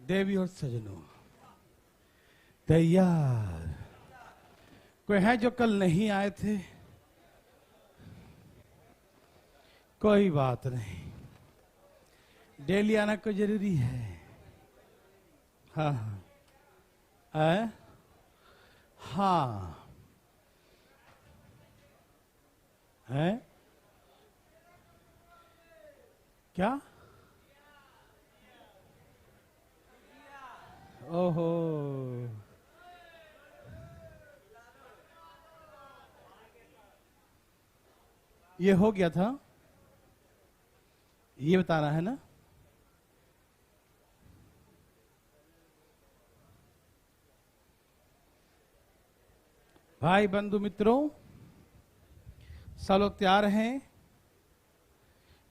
देवी और सजनों, तैयार? कोई है जो कल नहीं आए थे? कोई बात नहीं, डेली आना कोई जरूरी है। हाँ हाँ हाँ है क्या? ओहो, ये हो गया था, ये बताना है ना। भाई बंधु मित्रों, सब लोग तैयार हैं?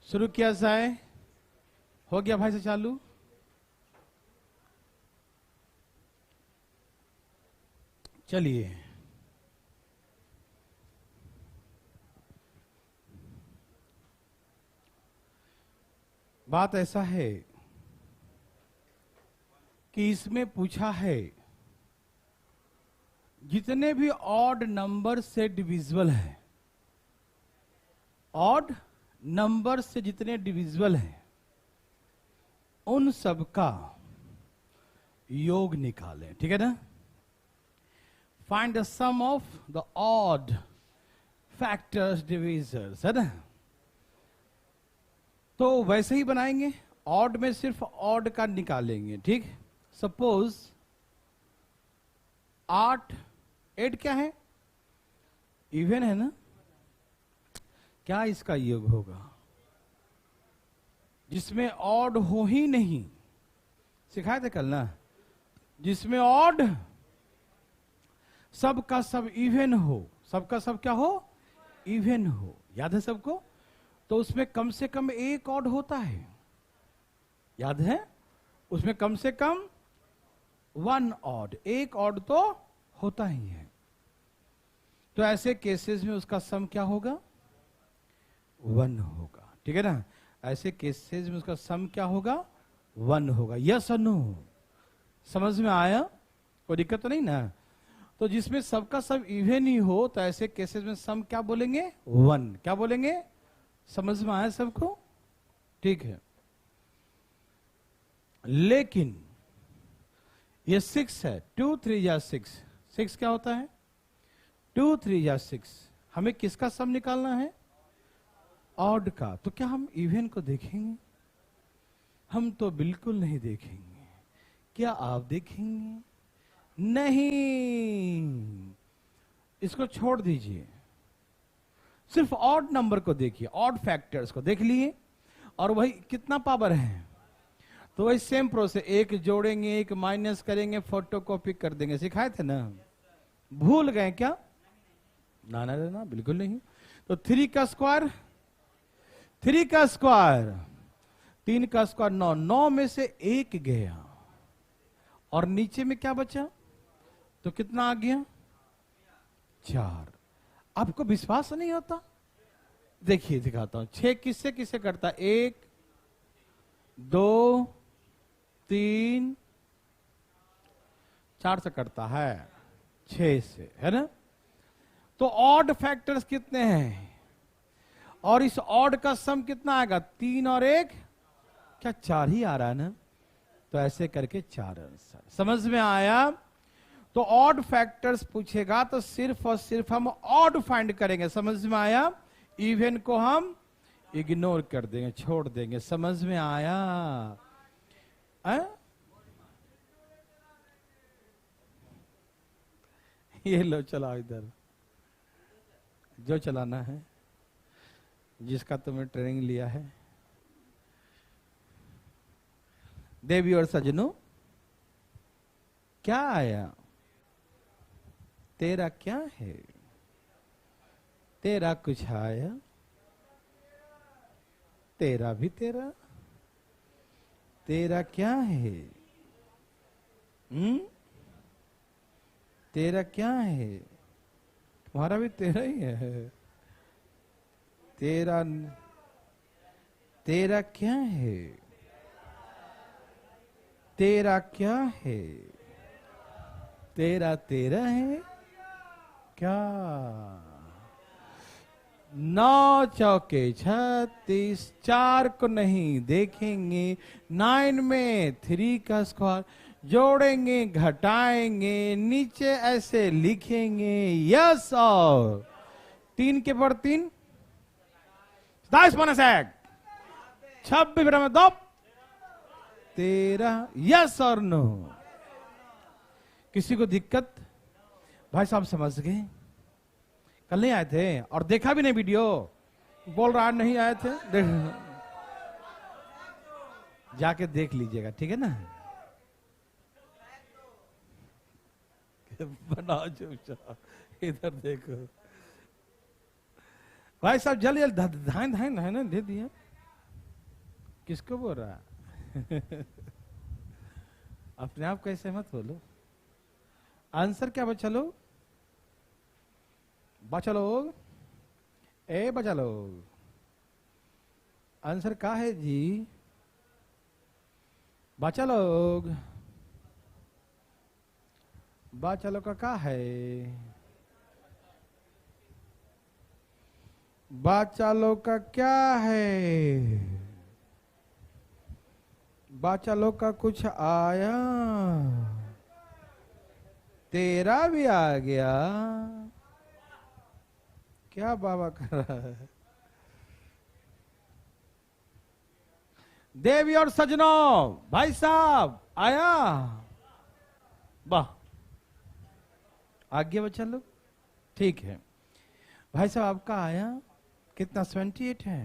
शुरू किया जाए। हो गया भाई से चालू? चलिए, बात ऐसा है कि इसमें पूछा है जितने भी ऑड नंबर से डिविजिबल है, ऑड नंबर से जितने डिविजिबल हैं उन सब का योग निकालें। ठीक है ना? Find the sum of the odd factors divisors, है ना? तो वैसे ही बनाएंगे, ऑड में सिर्फ ऑड का निकालेंगे। ठीक, सपोज 8 क्या है? इवन है ना? क्या इसका योग होगा जिसमें ऑड हो ही नहीं? सिखाए थे कल ना, जिसमें ऑड सब का सब इवन हो, सबका सब क्या हो? इवन हो। याद है सबको? तो उसमें कम से कम एक ऑड होता है, याद है? उसमें कम से कम 1 ऑड, एक ऑड तो होता ही है। तो ऐसे केसेस में उसका सम क्या होगा? 1 होगा। ठीक है ना? ऐसे केसेस में उसका सम क्या होगा? 1 होगा। यस और नो? समझ में आया? कोई दिक्कत तो नहीं ना? तो जिसमें सबका सब इवन ही हो तो ऐसे केसेस में सम क्या बोलेंगे? 1। क्या बोलेंगे? समझ में आया सबको? ठीक है। लेकिन ये 6 है, 2 3 या 6, 6 क्या होता है? 2 3 या 6। हमें किसका सम निकालना है? ऑड का। तो क्या हम इवन को देखेंगे? हम तो बिल्कुल नहीं देखेंगे। क्या आप देखेंगे? नहीं, इसको छोड़ दीजिए, सिर्फ ऑड नंबर को देखिए, ऑड फैक्टर्स को देख लिए, और वही कितना पावर है तो वही सेम प्रोसेस, एक जोड़ेंगे, एक माइनस करेंगे, फोटोकॉपी कर देंगे। सिखाए थे ना? भूल गए क्या? ना ना ना, बिल्कुल नहीं। तो 3 का स्क्वायर, 3 का स्क्वायर, 3 का स्क्वायर 9, 9 में से 1 गया और नीचे में क्या बचा? तो कितना आ गया? 4। आपको विश्वास नहीं होता? देखिए दिखाता हूं। 6 किससे किससे करता है? 1 2 3 4 से करता है, 6 से, है ना? तो ऑड फैक्टर्स कितने हैं और इस ऑड का सम कितना आएगा? 3 और 1 क्या 4 ही आ रहा है ना? तो ऐसे करके 4 आंसर। समझ में आया? तो ऑड फैक्टर्स पूछेगा तो सिर्फ और सिर्फ हम ऑड फाइंड करेंगे। समझ में आया? इवन को हम इग्नोर कर देंगे, छोड़ देंगे। समझ में आया? ये लो, चलाओ इधर, जो चलाना है, जिसका तुमने ट्रेनिंग लिया है। देवी और सजनों, क्या आया? तेरा क्या है? तेरा कुछ आया? तेरा भी तेरा? तेरा क्या है? तेरा क्या है? तुम्हारा भी तेरा ही है। तेरा, तेरा क्या है? तेरा क्या है? तेरा तेरा है क्या? 9 चौके 36, 4 को नहीं देखेंगे, 9 में 3 का स्क्वायर जोड़ेंगे, घटाएंगे, नीचे ऐसे लिखेंगे यस, और 3 के पर 3 27 माइनस 1 26 में 2 13, यस और नो। किसी को दिक्कत? भाई साहब समझ गए? कल नहीं आए थे और देखा भी नहीं वीडियो, बोल रहा नहीं आए थे, जाके देख लीजिएगा, ठीक है ना? बनाओ चुपचाप, इधर देखो भाई साहब, जल्दी जल्दी धान धान धान दे दिया। किसको बोल रहा? अपने आप कैसे मत बोलो। आंसर क्या बचा लोग? बचा लोग, ए बचा लोग, आंसर क्या है जी? बचा लोग, बचा लोग का क्या है? बचा लोग का क्या है? बचा लोग का कुछ आया? तेरा भी आ गया। क्या बाबा कर रहा है? देवी और सजनों, भाई साहब आया? वाह, आगे बच्चा लोग, ठीक है। भाई साहब आपका आया कितना? 78 है।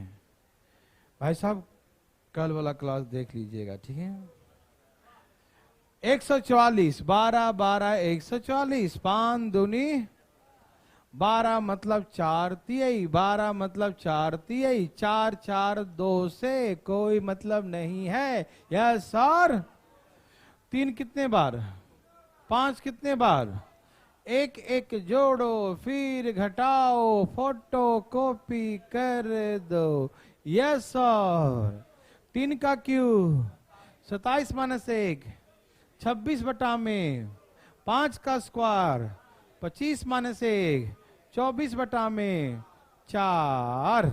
भाई साहब कल वाला क्लास देख लीजिएगा, ठीक है? 144, 12 12 144, 5 दूनी 12 मतलब 4 तिहाई, 12 मतलब 4 तिहाई, 4 4 2 से कोई मतलब नहीं है, यस और 3 कितने बार? 5 कितने बार? एक एक जोड़ो फिर घटाओ, फोटो कॉपी कर दो, यस और 3 का क्यू 27 माइनस 1 26 बटा में 5 का स्क्वायर 25 माइनस 1 24 बटा में 4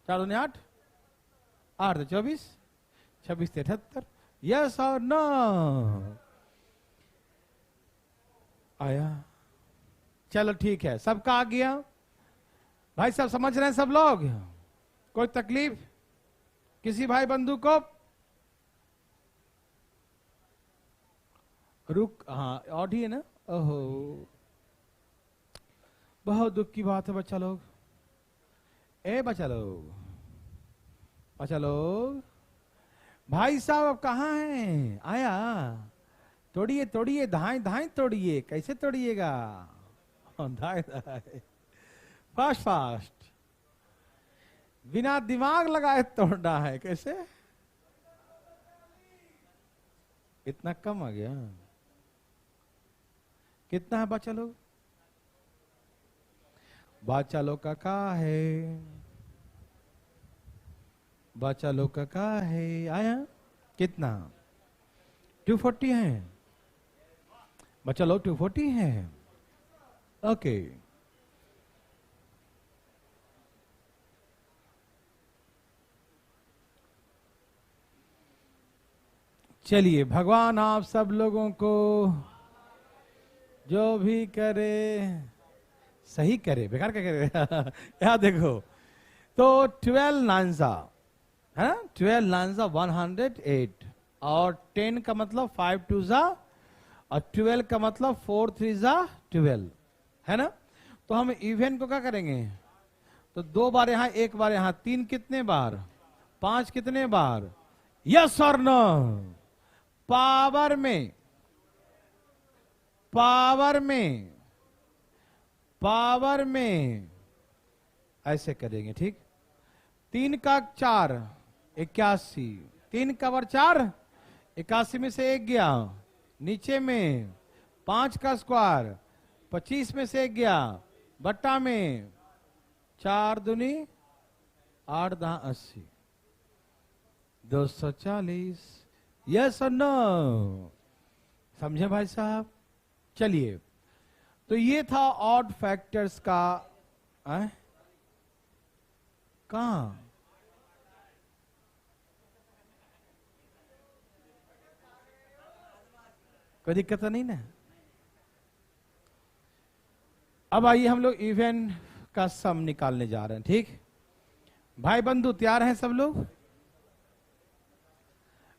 4 दूनी 8 8 तो 24 26 73, यस और नो? आया? चलो ठीक है, सबका आ गया। भाई सब समझ रहे हैं सब लोग? कोई तकलीफ किसी भाई बंधु को? रुक, हाँ ऑड ही है ना? ओहो, बहुत दुख की बात है बच्चा लोग। ए बच्चा लोग, बच्चा लोग, भाई साहब अब कहाँ हैं? आया? तोड़िए तोड़िए, धाए धाए तोड़िए। कैसे तोड़िएगा? धाए धाए, फास्ट फास्ट, बिना दिमाग लगाए तोड़ना है। कैसे? इतना कम आ गया? कितना है बच्चा लोग? बच्चा लोग का क्या है? बच्चा लोग का क्या है? आया? कितना? 240 है बच्चा लोग, 240 है। ओके, चलिए, भगवान आप सब लोगों को जो भी करे सही करे, बेकार क्या करे। यहाँ देखो, तो 12 नांजा है ना? 12 नांजा 108, और 10 का मतलब 5 2 जा, और 12 का मतलब 4 3 जा 12, है ना? तो हम इवेंट को क्या करेंगे? तो 2 बार यहां, 1 बार यहां, 3 कितने बार? 5 कितने बार? यस और नो? पावर में, पावर में, पावर में ऐसे करेंगे, ठीक? 3 का 4 81, 3 का वर 4 81 में से 1 गया नीचे में, 5 का स्क्वायर 25 में से 1 गया बट्टा में, 4 दूनी 8 10 80, 240 यस और नो? समझे भाई साहब? चलिए, तो ये था ऑड फैक्टर्स का। कहां? कोई दिक्कत तो नहीं ना? अब आइए हम लोग इवन का सम निकालने जा रहे हैं। ठीक भाई बंधु, तैयार हैं सब लोग?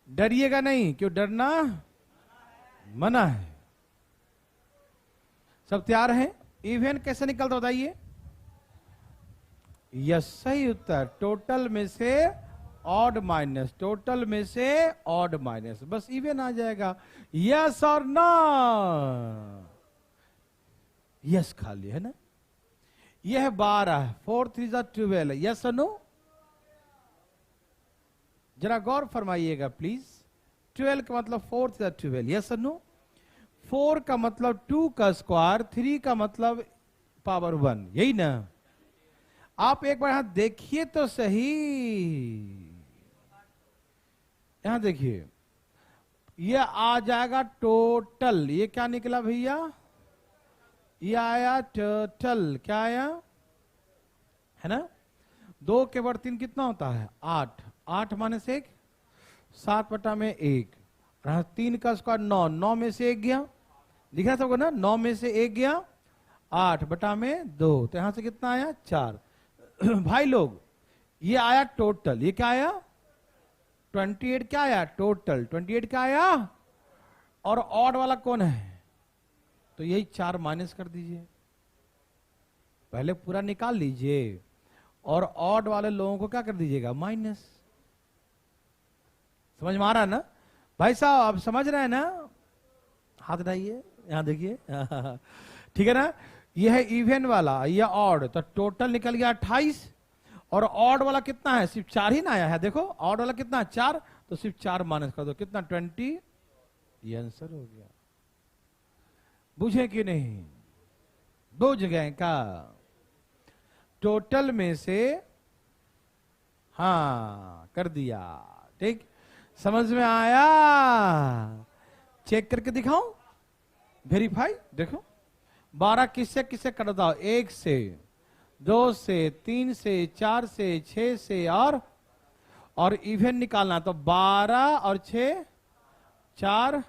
डरिएगा नहीं, क्यों डरना मना है। सब तैयार हैं? इवन कैसे निकलता बताइए? यस, सही उत्तर। टोटल में से ऑड माइनस, टोटल में से ऑड माइनस, बस इवन आ जाएगा। यस और नो? यस खाली है ना? यह है 12, 4 3 12। यस और नो? जरा गौर फरमाइएगा प्लीज। 12 का मतलब 4 3 12। यस और नो? 4 का मतलब 2 का स्क्वायर, 3 का मतलब पावर 1, यही ना? आप एक बार यहां देखिए तो सही, यहां देखिए, ये आ जाएगा टोटल। ये क्या निकला भैया? ये आया टोटल। क्या आया? है ना? 2 के बराबर 3 कितना होता है? 8। 8 माइनस 1 7/1। 3 का स्क्वायर 9, 9 में से 1 गया, दिख रहा सबको ना? 9 में से 1 गया, 8/2। तो यहां से कितना आया? 4। भाई लोग, ये आया टोटल। ये क्या आया? 28। क्या आया? टोटल 28 क्या आया? और ऑड वाला कौन है? तो यही 4 माइनस कर दीजिए, पहले पूरा निकाल लीजिए, और ऑड वाले लोगों को क्या कर दीजिएगा? माइनस। समझ में आ रहा है ना भाई साहब? आप समझ रहे हैं ना? हाथ उठाइए, यहां देखिए। ठीक है ना? यह है इवन वाला, यह ऑड। तो टोटल निकल गया 28, और ऑड वाला कितना है? सिर्फ 4 ही ना आया है। देखो ऑड वाला कितना है? 4। तो सिर्फ 4 माइनस कर दो, कितना? 20। ये आंसर हो गया। बुझे कि नहीं? बुझ गए का? टोटल में से, हाँ कर दिया। ठीक, समझ में आया? चेक करके दिखाऊं? वेरीफाई। देखो 12 किससे किससे कटता हो? 1 से, 2 से, 3 से, 4 से, 6 से, और इवन निकालना। तो 12 और 6 4,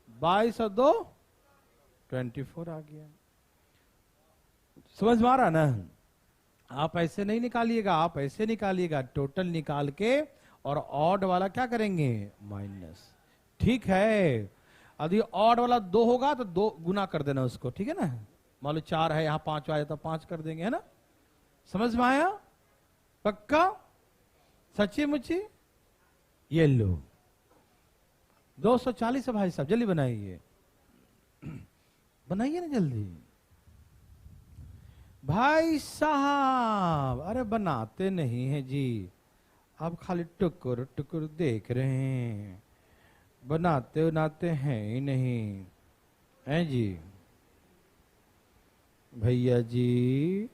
22 और 2 24 आ गया। समझ में आ रहा ना? आप ऐसे नहीं निकालिएगा, आप ऐसे निकालिएगा, टोटल निकाल के, और ऑड वाला क्या करेंगे? माइनस। ठीक है? यदि ऑड वाला 2 होगा तो 2 गुना कर देना उसको। ठीक है ना? मान लो 4 है, यहां 5 आया तो 5 कर देंगे, है ना? समझ में आया? पक्का? सच्ची मुच्ची? ये लो 240 है भाई साहब, जल्दी बनाइए, बनाइए ना जल्दी भाई साहब। अरे बनाते नहीं है जी, आप खाली टुकुर टुकुर देख रहे हैं, बनाते बनाते हैं ही नहीं, हैं जी? भैया जी,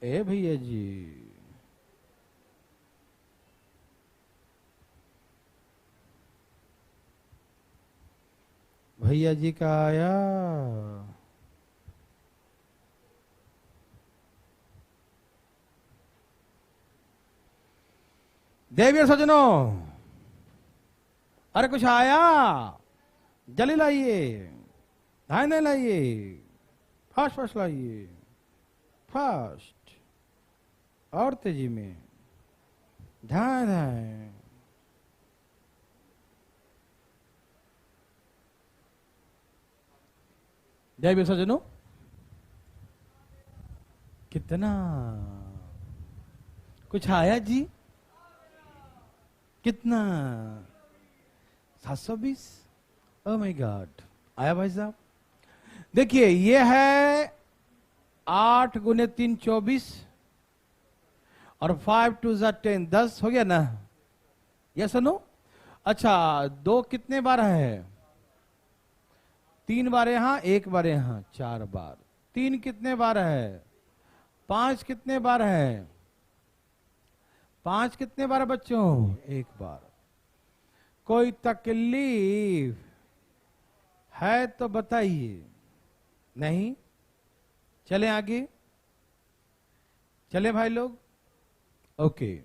ए भैया जी, भैया जी का आया? देवियों सजनों, अरे कुछ आया? जल्दी लाइए, धाय नहीं लाइए, फास्ट फास्ट लाइए, फास्ट और तेजी में, धाय धाय। देवियों सजनों, कितना कुछ आया जी? कितना? 720। ओह माय गॉड, आया भाई साहब? देखिए ये है 8 गुने 3 24, और 5 2 10, 10 हो गया ना? यस सुनो। अच्छा 2 कितने बार है? 3 बार यहां, 1 बार यहां, 4 बार। 3 कितने बार है? 5 कितने बार है? 5 कितने बार है बच्चों? 1 बार। कोई तकलीफ है तो बताइए। नहीं? चले आगे, चले भाई लोग। ओके,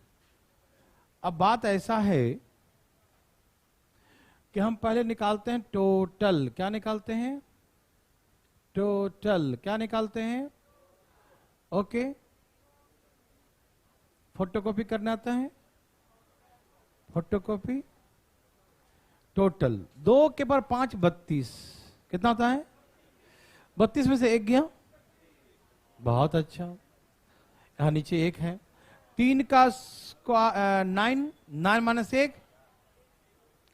अब बात ऐसा है कि हम पहले निकालते हैं टोटल। क्या निकालते हैं? टोटल। क्या निकालते हैं? ओके, फोटोकॉपी करना आता है? फोटोकॉपी। टोटल 2 के पर 5 32। कितना होता है? 32 में से 1 गया। बहुत अच्छा। यहां नीचे 1 है। 3 का 9, 9 माइनस 1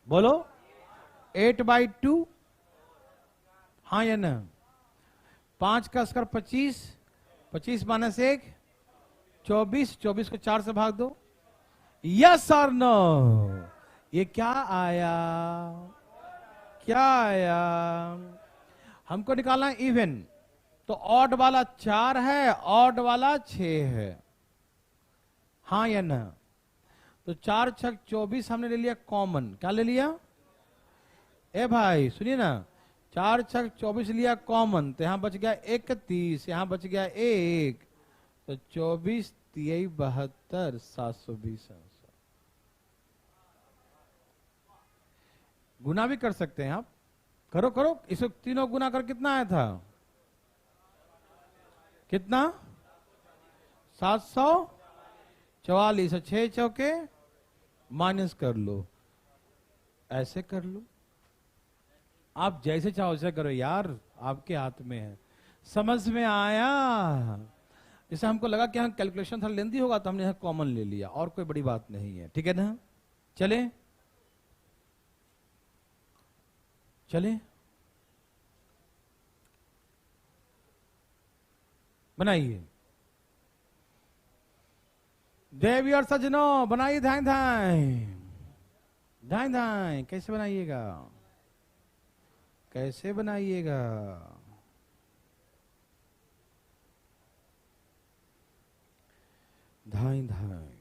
बोलो 8/2। हाँ या ना? 5 का स्क्वायर 25, 25 माइनस 1 24, 24 को 4 से भाग दो। यस और नो? ये क्या आया? क्या आया? हमको निकालना है इवन। तो ऑड वाला 4 है, ऑड वाला 6 है। हाँ या ना? तो 4 6 24 हमने ले लिया कॉमन। क्या ले लिया? ए भाई सुनिए ना, 4 6 24 लिया कॉमन, तो यहां बच गया 31, यहां बच गया 1, तो 24 3 72 720। गुना भी कर सकते हैं आप। करो करो, इसे तीनों गुना कर कितना आया था? कितना? 744। 6 चौके माइनस कर लो, ऐसे कर लो। आप जैसे चाहो वैसे करो यार, आपके हाथ में है। समझ में आया? जैसे हमको लगा कि हम कैलकुलेशन थोड़ा लेंदी होगा तो हमने यहां कॉमन ले लिया, और कोई बड़ी बात नहीं है। ठीक है ना? चले चले, बनाइए देवी और सजनों, बनाइए। धाई धाई धाई धाई। कैसे बनाइएगा? कैसे बनाइएगा? धाई धाई।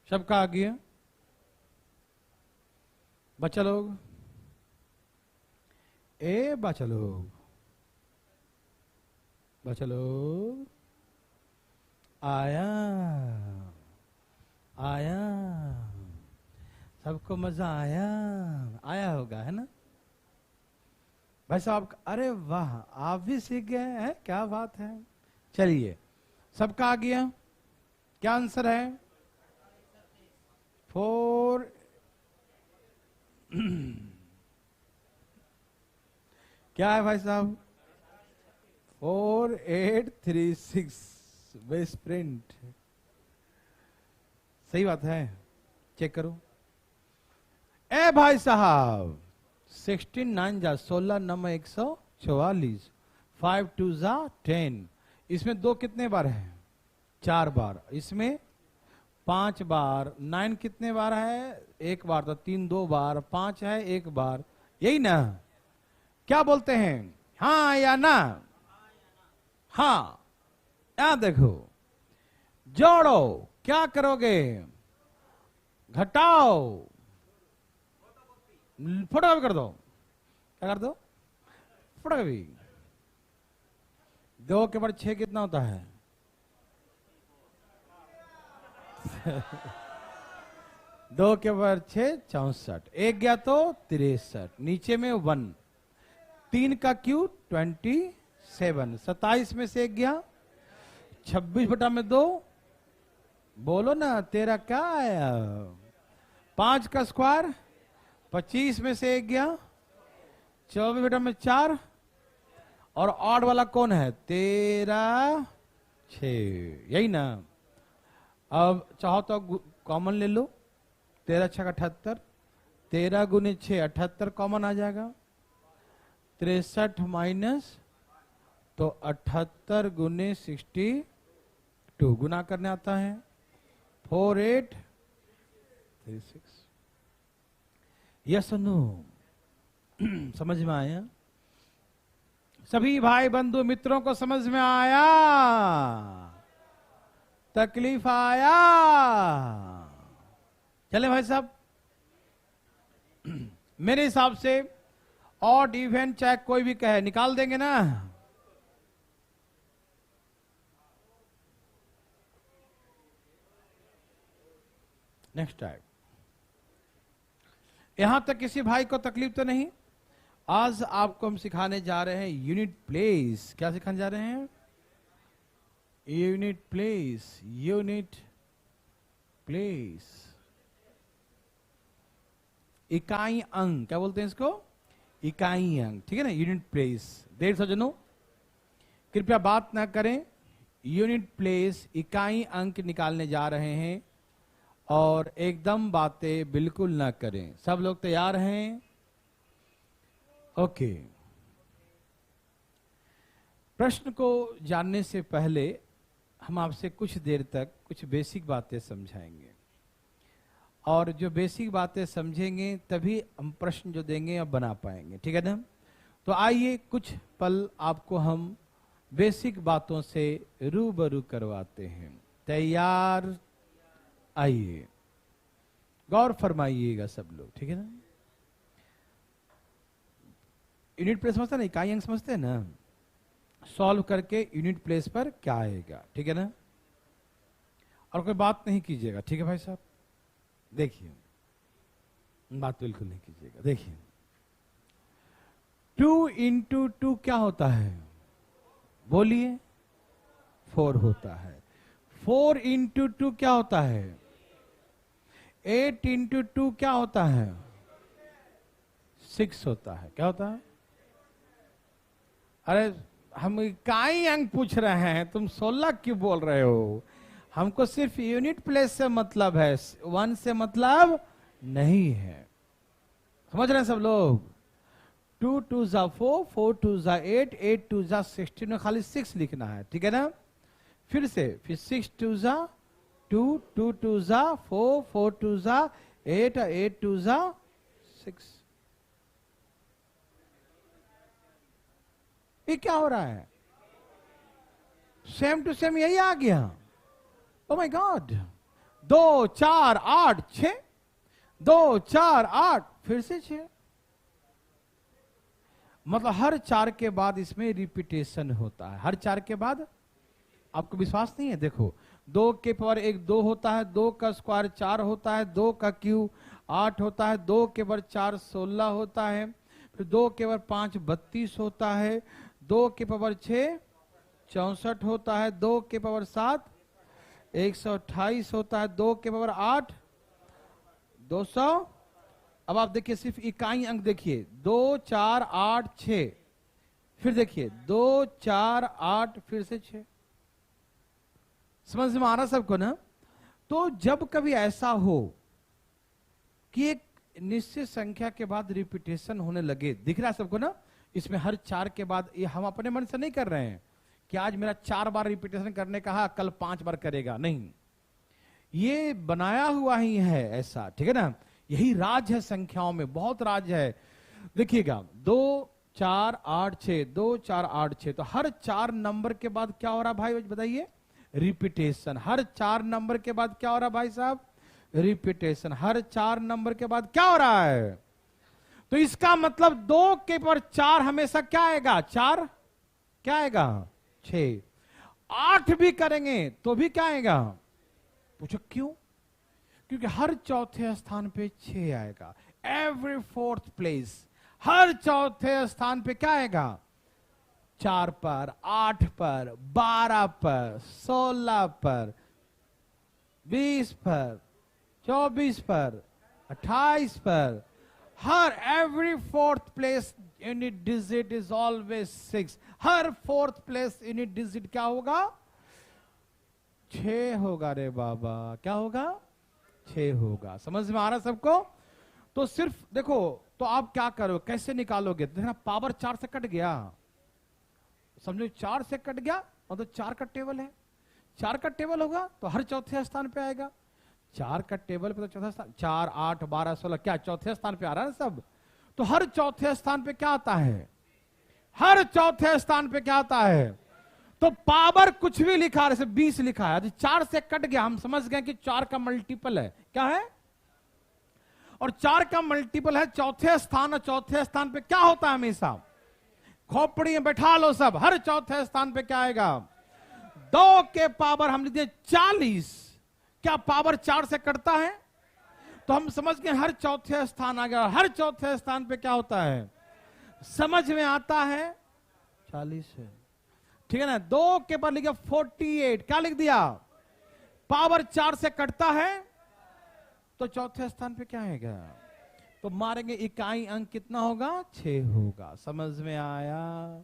सबका आ गया? बच्चा लोग, ए बच्चा लोग, बच्चा लोग, आया आया? सबको मजा आया? आया होगा, है ना भाई साहब? अरे वाह, आप भी सीख गए हैं, क्या बात है। चलिए, सबका आ गया? क्या आंसर है? 4 क्या है भाई साहब? 4836 बेस प्रिंट। सही बात है, चेक करो। ए भाई साहब, 16 9 जा 16 9 144, 5 2 जा 10। इसमें 2 कितने बार है? 4 बार। इसमें 5 बार। 9 कितने बार है? 1 बार। तो 3 2 बार, 5 है 1 बार। यही ना? क्या बोलते हैं, हाँ या ना? हाँ। यहां देखो, जोड़ो, क्या करोगे? घटाओ, फोटोकॉपी कर दो। क्या कर दो? फोटोकॉपी। 2 के बाद 6 कितना होता है? 9 2 के पावर 6 64, एक गया तो 63, नीचे में 1, 3 का क्यू 27, 27 में से एक गया 26/2, बोलो ना तेरा क्या आया, 5 का स्क्वायर 25 में से एक गया 24/4, और ऑड वाला कौन है 13 6, यही ना। अब चाहो तो कॉमन ले लो, 13 6 78, 13 गुने 6 78 कॉमन आ जाएगा, 63 माइनस तो 78 गुने 62 गुना करने आता है, 4836। यस नो, समझ में आया? सभी भाई बंधु मित्रों को समझ में आया? तकलीफ आया? चले भाई साहब, मेरे हिसाब से ऑड इवन चाहे कोई भी कहे निकाल देंगे ना। नेक्स्ट टाइम, यहां तक किसी भाई को तकलीफ तो नहीं? आज आपको हम सिखाने जा रहे हैं यूनिट प्लेस। क्या सिखाने जा रहे हैं? यूनिट प्लेस, यूनिट प्लेस, इकाई अंक। क्या बोलते हैं इसको? इकाई अंक, ठीक है ना, यूनिट प्लेस। देर सज्जनों कृपया बात ना करें, यूनिट प्लेस इकाई अंक निकालने जा रहे हैं और एकदम बातें बिल्कुल ना करें। सब लोग तैयार हैं? ओके। प्रश्न को जानने से पहले हम आपसे कुछ देर तक कुछ बेसिक बातें समझाएंगे, और जो बेसिक बातें समझेंगे तभी हम प्रश्न जो देंगे अब बना पाएंगे, ठीक है ना? तो आइए कुछ पल आपको हम बेसिक बातों से रूबरू करवाते हैं। तैयार? आइए, गौर फरमाइएगा सब लोग, ठीक है ना? यूनिट प्लेस समझते हैं ना, इकाई अंक समझते हैं ना? सॉल्व करके यूनिट प्लेस पर क्या आएगा, ठीक है ना? और कोई बात नहीं कीजिएगा, ठीक है भाई साहब? देखिए, बात बिल्कुल नहीं कीजिएगा। देखिए, 2 इंटू 2 क्या होता है? बोलिए। 4 होता है। 4 इंटू 2 क्या होता है? 8 इंटू 2 क्या होता है? 6 होता है। क्या होता है? अरे हम इकाई अंक पूछ रहे हैं, तुम 16 क्यों बोल रहे हो? हमको सिर्फ यूनिट प्लेस से मतलब है, 1 से मतलब नहीं है। समझ रहे हैं सब लोग? 2 2 जा 4, 4 2 जा 8, 8 2 जा 16 में खाली 6 लिखना है, ठीक है ना? फिर से, फिर 6 2 जा 2, 2 2 जा 4, 4 2 जा 8, 8 2 जा 6। ये क्या हो रहा है? सेम टू सेम यही आ गया। Oh my God. 2 4 8 6, 2 4 8 फिर से 6, मतलब हर 4 के बाद इसमें रिपीटेशन होता है। हर 4 के बाद, आपको विश्वास नहीं है? देखो, 2 के पावर 1 2 होता है, 2 का स्क्वायर 4 होता है, 2 का क्यूब 8 होता है, 2 के पावर 4 16 होता है, फिर 2 के पावर 5 32 होता है, 2 के पावर 6 64 होता है, 2 के पावर 7 128 होता है, 2 के पावर 8 200। अब आप देखिए, सिर्फ इकाई अंक देखिए, 2 4 8 6, फिर देखिए 2 4 8 फिर से 6। समझ में आ रहा सबको ना? तो जब कभी ऐसा हो कि एक निश्चित संख्या के बाद रिपीटेशन होने लगे, दिख रहा है सबको ना? इसमें हर 4 के बाद, ये हम अपने मन से नहीं कर रहे हैं कि आज मेरा 4 बार रिपीटेशन करने कहा, कल 5 बार करेगा, नहीं। ये बनाया हुआ ही है ऐसा, ठीक है ना? यही राज है संख्याओं में, बहुत राज है। देखिएगा, 2 4 8 6, 2 4 8 6, तो हर 4 नंबर के बाद क्या हो रहा भाई बताइए? रिपीटेशन। हर 4 नंबर के बाद क्या हो रहा भाई साहब? रिपीटेशन। हर 4 नंबर के बाद क्या हो रहा है? तो इसका मतलब 2 के पर 4 हमेशा क्या आएगा? 4 क्या आएगा? 6। 8 भी करेंगे तो भी क्या आएगा? पूछो क्यों? क्योंकि हर चौथे स्थान पे 6 आएगा। एवरी फोर्थ प्लेस, हर चौथे स्थान पे क्या आएगा? 4 पर, 8 पर, 12 पर, 16 पर, 20 पर, 24 पर, 28 पर, हर every fourth place unit digit is always 6। हर फोर्थ प्लेस यूनिट डिजिट क्या होगा? 6 होगा रे बाबा। क्या होगा? 6 होगा। समझ में आ रहा सबको? तो सिर्फ देखो, तो आप क्या करो, कैसे निकालोगे? देखना, पावर 4 से कट गया, समझो 4 से कट गया, मतलब 4 का टेबल है। 4 का टेबल होगा तो हर चौथे स्थान पे आएगा। 4 का टेबल पे तो चौथा स्थान, 4, 8, 12, 16 क्या चौथे स्थान पे आ रहा है सब? तो हर चौथे स्थान पे क्या आता है? हर चौथे स्थान पे क्या आता है? तो पावर कुछ भी लिखा है, 20 लिखा है, 4 से कट गया, हम समझ गए कि 4 का मल्टीपल है। क्या है? और 4 का मल्टीपल है चौथे स्थान, और चौथे स्थान पे क्या होता है हमेशा? खोपड़ी में बैठा लो सब, हर चौथे स्थान पे क्या आएगा? 2 के पावर हम लिख दिए 40। क्या पावर 4 से कटता है? तो हम समझ गए हर चौथे स्थान आ गया। हर चौथे स्थान पे क्या होता है? समझ में आता है? 40 है, ठीक है ना। 2 के बाद लिख दिया 48। क्या लिख दिया? पावर 4 से कटता है तो चौथे स्थान पे क्या आएगा? तो मारेंगे, इकाई अंक कितना होगा? 6 होगा। समझ में आया?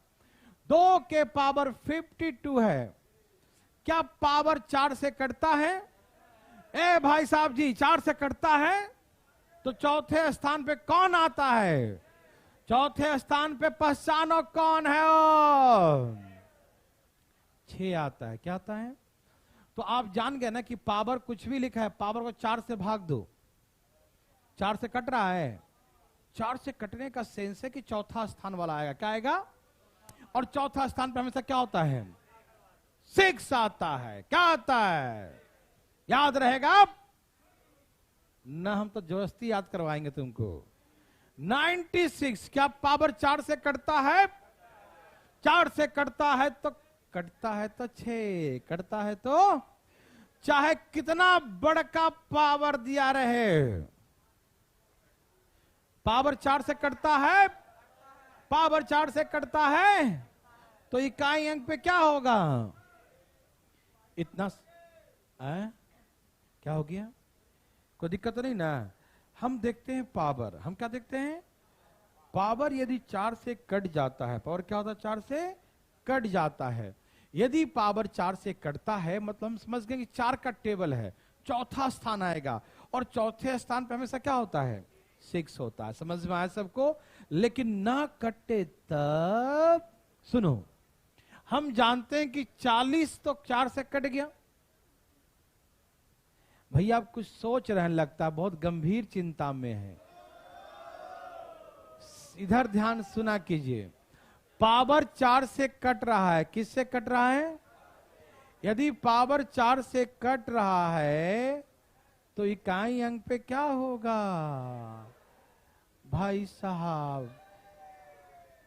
2 के पावर 52 है। क्या पावर 4 से कटता है? ए भाई साहब जी, 4 से कटता है तो चौथे स्थान पे कौन आता है? चौथे स्थान पे पहचानो कौन है? 6 आता है। क्या आता है? तो आप जान गए ना कि पावर कुछ भी लिखा है, पावर को 4 से भाग दो। 4 से कट रहा है, 4 से कटने का सेंस है कि चौथा स्थान वाला आएगा। क्या आएगा? और चौथा स्थान पे हमेशा क्या होता है? 6 आता है। क्या आता है? याद रहेगा? ना, हम तो जबरदस्ती याद करवाएंगे तुमको। 96। क्या पावर 4 से कटता है? 4 से कटता है तो 6, कटता है तो चाहे कितना बड़का पावर दिया रहे, पावर 4 से कटता है, पावर 4 से कटता है तो इकाई अंक पे क्या होगा? इतना क्या हो गया? कोई दिक्कत तो नहीं ना? हम देखते हैं पावर, हम क्या देखते हैं? पावर यदि 4 से कट जाता है, पावर क्या होता है? 4 से कट जाता है। यदि पावर 4 से कटता है मतलब हम समझ गए कि 4 का टेबल है, चौथा स्थान आएगा, और चौथे स्थान पे हमेशा क्या होता है? 6 होता है। समझ में आया सबको? लेकिन ना कटे तब। सुनो, हम जानते हैं कि 40 तो 4 से कट गया। भैया आप कुछ सोच रहे हैं, लगता है बहुत गंभीर चिंता में है। इधर ध्यान सुना कीजिए। पावर 4 से कट रहा है, किससे कट रहा है? यदि पावर 4 से कट रहा है तो इकाई अंक पे क्या होगा? भाई साहब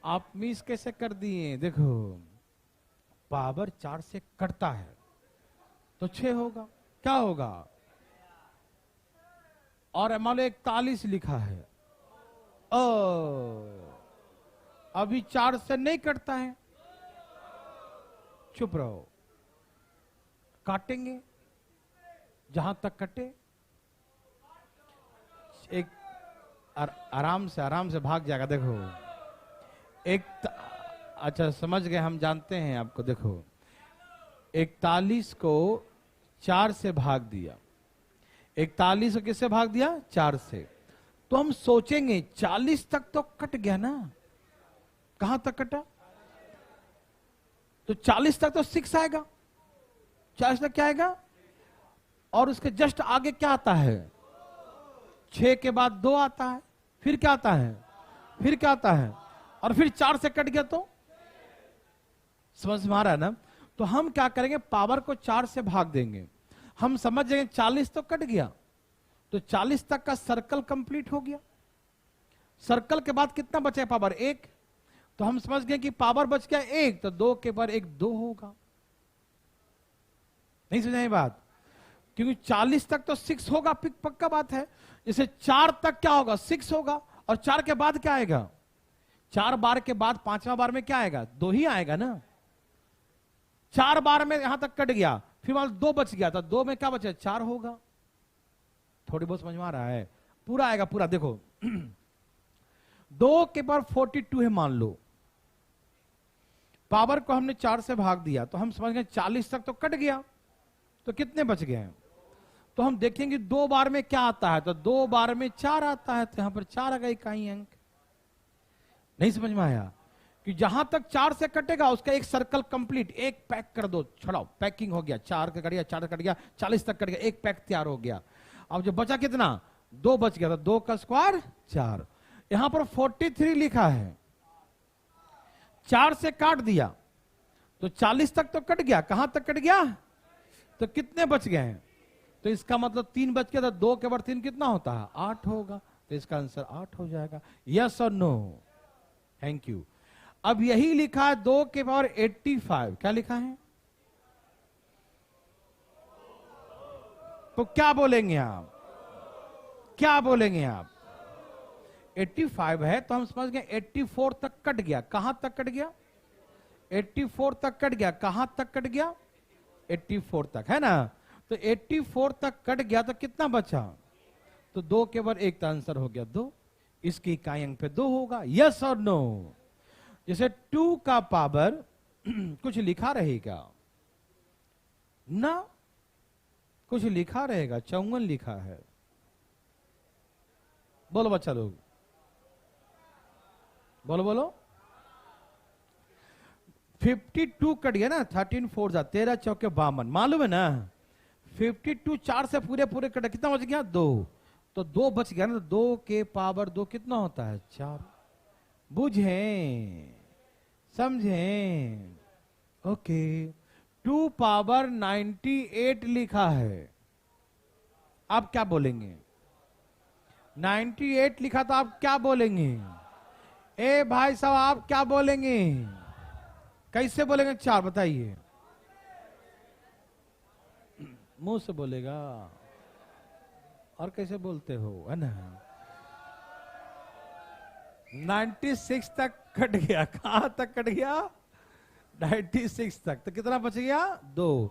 आप मिस कैसे कर दिए? देखो, पावर 4 से कटता है तो 6 होगा। क्या होगा? और मान लो 41 लिखा है, अभी 4 से नहीं कटता है, चुप रहो, काटेंगे जहां तक कटे। एक आराम से भाग जाएगा। देखो, अच्छा समझ गए, हम जानते हैं आपको। देखो, 41 को 4 से भाग दिया, 41 को किससे भाग दिया? 4 से। तो हम सोचेंगे 40 तक तो कट गया ना, कहां तक कटा? तो 40 तक तो 6 आएगा, 40 तक क्या आएगा? और उसके जस्ट आगे क्या आता है? 6 के बाद 2 आता है, फिर क्या आता है? फिर क्या आता है? और फिर 4 से कट गया तो समझ में आ रहा है ना? तो हम क्या करेंगे? पावर को 4 से भाग देंगे। हम समझ जाएंगे 40 तो कट गया, तो 40 तक का सर्कल कंप्लीट हो गया। सर्कल के बाद कितना बचा? पावर 1। तो हम समझ गए कि पावर बच गया 1, तो 2 के बाद 1 2 होगा। नहीं समझ बात? क्योंकि 40 तक तो 6 होगा, पक्का बात है। जैसे 4 तक क्या होगा, 6 होगा, और 4 के बाद क्या आएगा, 4 बार के बाद 5वां बार में क्या आएगा, 2 ही आएगा ना। 4 बार में यहां तक कट गया, फिर मान 2 बच गया, तो 2 में क्या बचा, 4 होगा। थोड़ी बहुत समझ में आ रहा है, पूरा आएगा पूरा। देखो 2 के पावर 42 है मान लो, पावर को हमने 4 से भाग दिया, तो हम समझ गए 40 तक तो कट गया, तो कितने बच गए हैं। तो हम देखेंगे 2 बार में क्या आता है, तो 2 बार में 4 आता है, तो यहां पर 4 आ गई इकाई अंक। नहीं समझ में आया कि जहां तक 4 से कटेगा उसका एक सर्कल कंप्लीट, एक पैक कर दो, छड़ाओ, पैकिंग हो गया, 4 का कट गया, 4 कट गया, 40 तक कट गया, एक पैक तैयार हो गया। अब जो बचा कितना, 2 बच गया, तो 2 का स्क्वायर 4। यहां पर 43 लिखा है, 4 से काट दिया तो 40 तक तो कट गया, कहां तक कट गया, तो कितने बच गए हैं, तो इसका मतलब 3 बच गया, तो 2 के बाद 3 कितना होता है, 8 होगा, तो इसका आंसर 8 हो जाएगा। यस और नो, थैंक यू। अब यही लिखा है 2 के पावर 85, क्या लिखा है, तो क्या बोलेंगे आप, क्या बोलेंगे आप, 85 है, तो हम समझ गए 84 तक कट गया, कहां तक कट गया, 84 तक कट गया, कहां तक कट गया, 84 तक, है ना। तो 84 तक कट गया, तो कितना बचा, तो 2 के बाद 1 का आंसर हो गया 2, इसकी इकाई अंक पे 2 होगा। यस और नो। जैसे 2 का पावर कुछ लिखा रहेगा ना, कुछ लिखा रहेगा, 54 लिखा है, बोलो बच्चा लोग, बोलो बोलो। 52 कट गया ना, 13 4 जा 13 चौके 52, मालूम है ना। 52 4 से पूरे पूरे कटा, कितना बच गया, 2, तो 2 बच गया ना, तो 2 के पावर 2 कितना होता है, 4। बुझें, समझें, ओके। 2 पावर 98 लिखा है, आप क्या बोलेंगे, 98 लिखा, तो आप क्या बोलेंगे, ए भाई साहब आप क्या बोलेंगे, कैसे बोलेंगे, 4 बताइए, मुंह से बोलेगा, और कैसे बोलते हो, है ना। 96 तक कट गया, कहां तक कट गया, 96 तक, तो कितना बच गया, 2,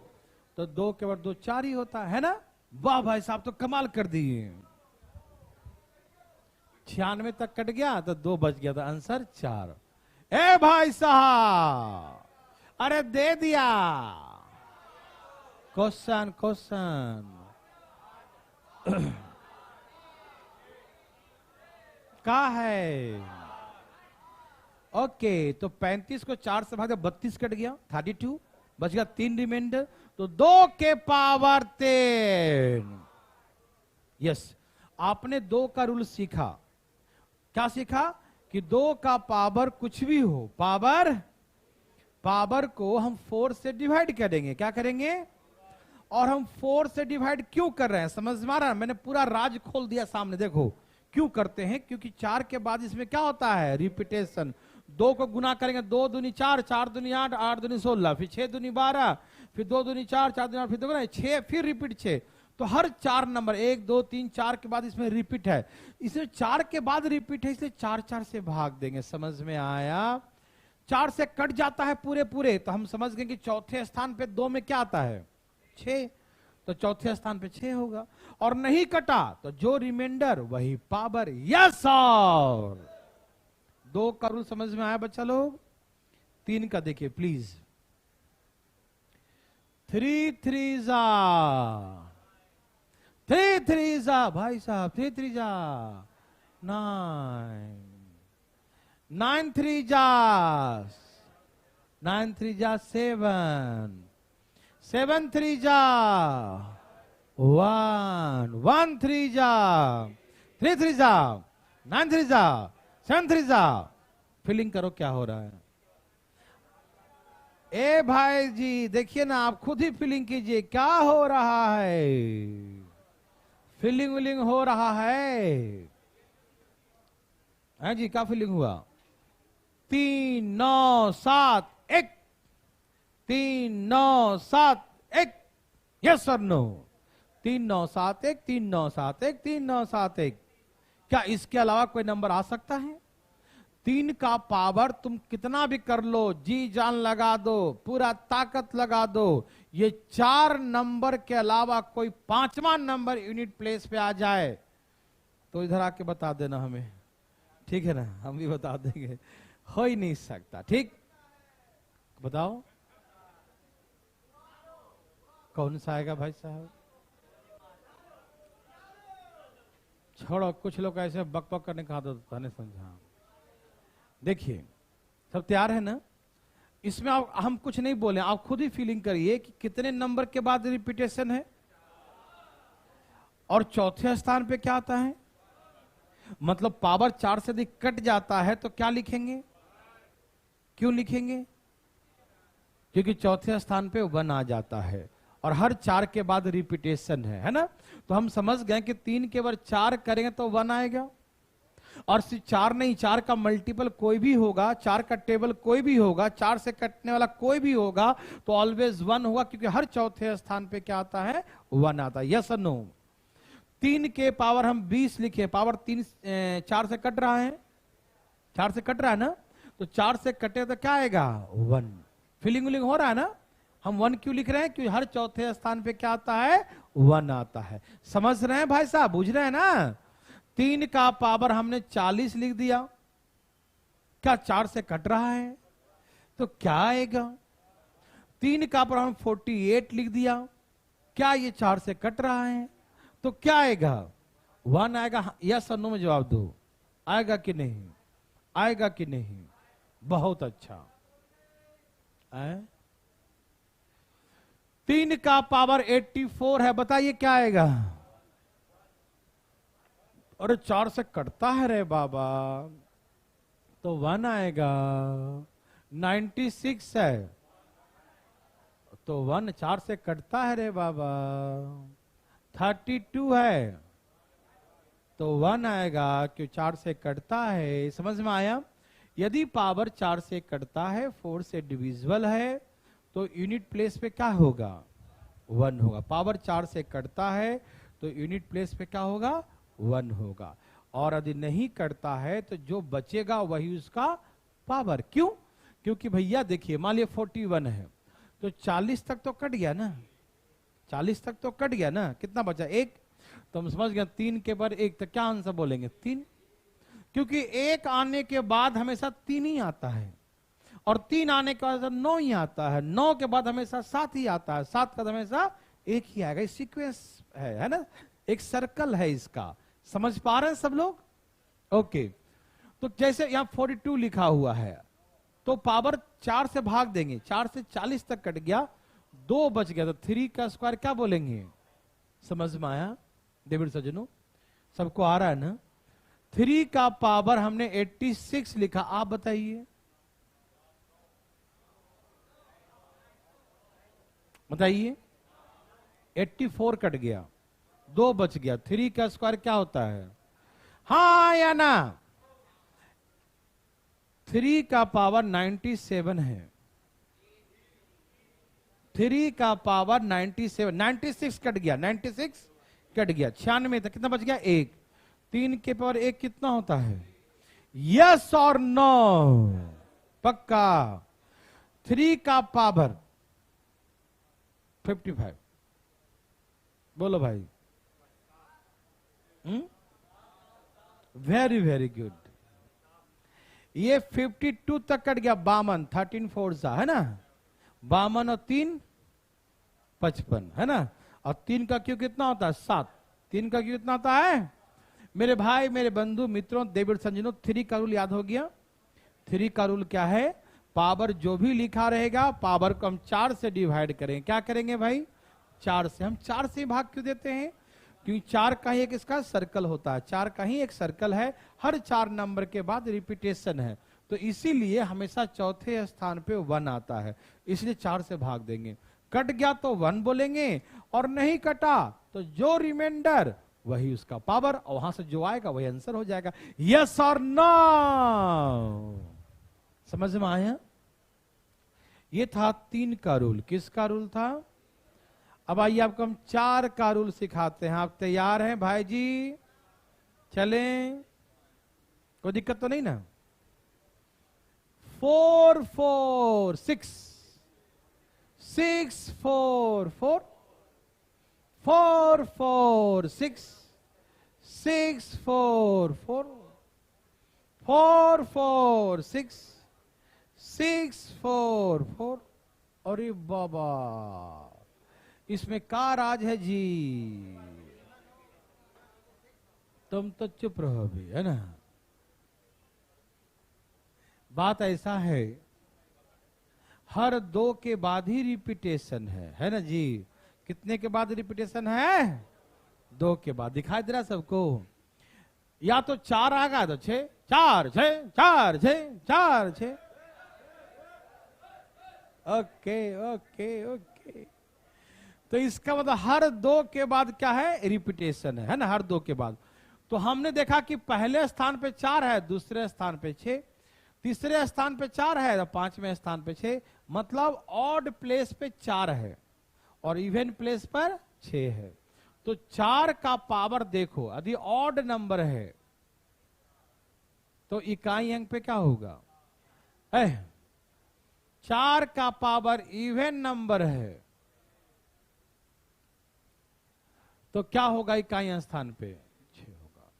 तो 2 के बाद 2 4 ही होता है ना। वाह भाई साहब तो कमाल कर दिए। 96 तक कट गया, तो 2 बच गया, तो आंसर 4। ए भाई साहब, अरे दे दिया, क्वेश्चन क्वेश्चन का है, ओके। तो 35 को 4 से भागा, 32 कट गया, 32 बच गया, 3 रिमाइंडर, तो 2 के पावर 10। यस, आपने 2 का रूल सीखा, क्या सीखा कि 2 का पावर कुछ भी हो, पावर को हम 4 से डिवाइड करेंगे, क्या करेंगे, और हम 4 से डिवाइड क्यों कर रहे हैं, समझ में आ रहा है, मैंने पूरा राज खोल दिया सामने, देखो क्यों करते हैं, क्योंकि 4 के बाद इसमें क्या होता है, रिपीटेशन। 2 को गुना करेंगे, 2 दूनी 4, 4 दूनी 8, 8 दूनी 16, फिर 6 दूनी 12, फिर 2 दूनी 4, 4 दूनी 8, फिर 2 गुना 6, फिर रिपीट 6। तो हर 4 नंबर 1 2 3 4 के बाद इसमें रिपीट है, इसमें 4 के बाद रिपीट है, इसलिए 4 4 से भाग देंगे, समझ में आया। 4 से कट जाता है पूरे पूरे, तो हम समझ गए कि चौथे स्थान पे 2 में क्या आता है, 6, तो चौथे स्थान पे 6 होगा, और नहीं कटा तो जो रिमाइंडर वही पावर। यस, और 2 का रूल समझ में आया बच्चा लोग। 3 का देखिए प्लीज, 3 3 जा 3 3 जा भाई साहब, 3 3 जा 9, 9 3 जा 9 3 जा 7, 7 3 जा 1, 1 3 जा 3 3 जा 9 3 जा 7 3 जा। फीलिंग करो क्या हो रहा है, ए भाई जी देखिए ना, आप खुद ही फीलिंग कीजिए क्या हो रहा है, फीलिंग विलिंग हो रहा है जी, क्या फीलिंग हुआ, 3 9 7 1, 3 9 7 1, यस और नो, 3971 3971 3971। क्या इसके अलावा कोई नंबर आ सकता है? 3 का पावर तुम कितना भी कर लो, जी जान लगा दो, पूरा ताकत लगा दो, ये 4 नंबर के अलावा कोई 5वां नंबर यूनिट प्लेस पे आ जाए तो इधर आके बता देना हमें, ठीक है ना? हम भी बता देंगे। हो ही नहीं सकता। ठीक, बताओ कौन सा आएगा भाई साहब? छोड़ो, कुछ लोग ऐसे बक बक करने का आदत होता है, नहीं समझा। देखिए, सब तैयार है ना? इसमें आप, हम कुछ नहीं बोले, आप खुद ही फीलिंग करिए कि कितने नंबर के बाद रिपीटेशन है और चौथे स्थान पे क्या आता है। मतलब पावर 4 से अधिक कट जाता है तो क्या लिखेंगे? क्यों लिखेंगे? क्योंकि चौथे स्थान पे 1 आ जाता है और हर 4 के बाद रिपीटेशन है ना? तो हम समझ गए कि 3 के बाद 4 करेंगे तो 1 आएगा। और सिर्फ 4 नहीं, 4 का मल्टीपल कोई भी होगा, 4 का टेबल कोई भी होगा, 4 से कटने वाला कोई भी होगा तो ऑलवेज 1 होगा, क्योंकि हर चौथे स्थान पे क्या आता है? 1 आता है। यस और नो? 3 के पावर हम 20 लिखे, पावर 3 4 से कट रहा है, 4 से कट रहा है ना? तो 4 से कटे तो क्या आएगा? 1। फीलिंग विलिंग हो रहा है ना? हम 1 क्यों लिख रहे हैं? क्योंकि हर चौथे स्थान पे क्या आता है? 1 आता है। समझ रहे हैं भाई साहब? बुझ रहे हैं ना? 3 का पावर हमने 40 लिख दिया, क्या 4 से कट रहा है तो क्या आएगा? 3 का पावर हम 48 लिख दिया, क्या ये 4 से कट रहा है तो क्या आएगा? 1 आएगा। यस और नो में जवाब दो, आएगा कि नहीं? आएगा कि नहीं? बहुत अच्छा। 3 का पावर 84 है, बताइए क्या आएगा? अरे 4 से कटता है रे बाबा, तो 1 आएगा। 96 है तो 1 4 से कटता है रे बाबा। 32 है तो 1 आएगा, क्यों 4 से कटता है। समझ में आया? यदि पावर 4 से कटता है, 4 से डिविजिबल है, तो यूनिट प्लेस पे क्या होगा? 1 होगा। पावर 4 से कटता है तो यूनिट प्लेस पे क्या होगा? 1 होगा। और यदि नहीं करता है तो जो बचेगा वही उसका पावर। क्यों? क्योंकि भैया देखिए, मान लिया 41 है तो 40 तक तो कट गया ना, 40 तक तो कट गया ना, कितना बचा? 1। तो हम समझ गए 3 के बाद 1, तो क्या आंसर बोलेंगे? 3। क्योंकि 1 आने के बाद हमेशा 3 ही आता है और 3 आने के बाद 9 ही आता है, 9 के बाद हमेशा 7 ही आता है, 7 का हमेशा 1 ही आएगा। सीक्वेंस है ना? एक सर्कल है इसका। समझ पा रहे हैं सब लोग? ओके। तो जैसे यहां 42 लिखा हुआ है तो पावर 4 से भाग देंगे, 4 से 40 तक कट गया, 2 बच गया, तो 3 का स्क्वायर क्या बोलेंगे? समझ में आया डेविड सज्जनों? सबको आ रहा है ना? 3 का पावर हमने 86 लिखा, आप बताइए, बताइए। 84 कट गया, 2 बच गया, 3 का स्क्वायर क्या होता है? हाँ या ना? 3 का पावर 97 है, 3 का पावर 97, 96 कट गया, 96 कट गया, 96 तक कितना बच गया? 1। 3 के पावर 1 कितना होता है? यस और नो? पक्का। 3 का पावर 55, बोलो भाई। Very very good. ये 52 तक कट गया, 52, 13 4 सा है ना? 52 और 3 55 है ना? और 3 का क्यों कितना होता है? 7। 3 का क्यों कितना होता है? मेरे भाई, मेरे बंधु मित्रों, डेविड संजनो, 3 का रूल याद हो गया? 3 का रूल क्या है? पावर जो भी लिखा रहेगा, पावर को हम 4 से डिवाइड करेंगे। क्या करेंगे भाई? 4 से। हम 4 से भाग क्यों देते हैं? क्योंकि 4 का ही एक इसका सर्कल होता है, 4 का ही एक सर्कल है, हर 4 नंबर के बाद रिपीटेशन है, तो इसीलिए हमेशा चौथे स्थान पे 1 आता है, इसलिए 4 से भाग देंगे। कट गया तो 1 बोलेंगे और नहीं कटा तो जो रिमाइंडर वही उसका पावर, और वहां से जो आएगा वही आंसर हो जाएगा। यस और नो? समझ में आया? ये था 3 का रूल। किसका रूल था? अब आइए आपको हम 4 का रूल सिखाते हैं। आप तैयार हैं भाई जी? चलें, कोई दिक्कत तो नहीं ना? 4 4 6 6 4 4 4 4 6 6 4 4 4 4 6 6 4 4। अरे बाबा, इसमें का राज है जी? तुम तो चुप रहो भी, है ना? बात ऐसा है, हर 2 के बाद ही रिपीटेशन है ना जी? कितने के बाद रिपीटेशन है? 2 के बाद। दिखाई दे रहा सबको? या तो 4 आएगा तो 6 4 6 4 6 4 6। Okay okay okay. तो इसका मतलब हर 2 के बाद क्या है? रिपीटेशन है ना? हर 2 के बाद। तो हमने देखा कि पहले स्थान पे 4 है, दूसरे स्थान पे 6, तीसरे स्थान पे 4 है, तो 5वें स्थान पे 6। मतलब ऑड प्लेस पे 4 है और इवन प्लेस पर 6 है। तो 4 का पावर देखो, यदि ऑड नंबर है तो इकाई अंक पे क्या होगा? 4 का पावर इवन नंबर है तो क्या होगा? इकाई स्थान पे 6 होगा।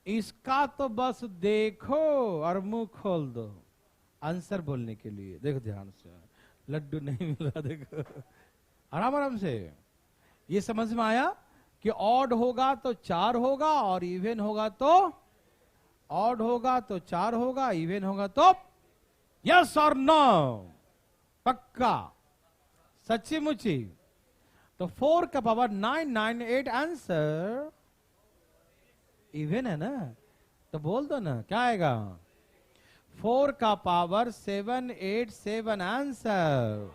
इसका तो बस देखो और मुंह खोल दो आंसर बोलने के लिए। देखो ध्यान से, लड्डू नहीं मिल रहा, देखो आराम आराम से। ये समझ में आया कि ऑड होगा तो 4 होगा और इवन होगा तो? ऑड होगा तो 4 होगा, इवन होगा तो? यस और नो? पक्का? सच्ची मुची? तो 4 का पावर 9 9 8 आंसर इवन है ना? तो बोल दो ना, क्या आएगा? 4 का पावर 7 8 7 आंसर।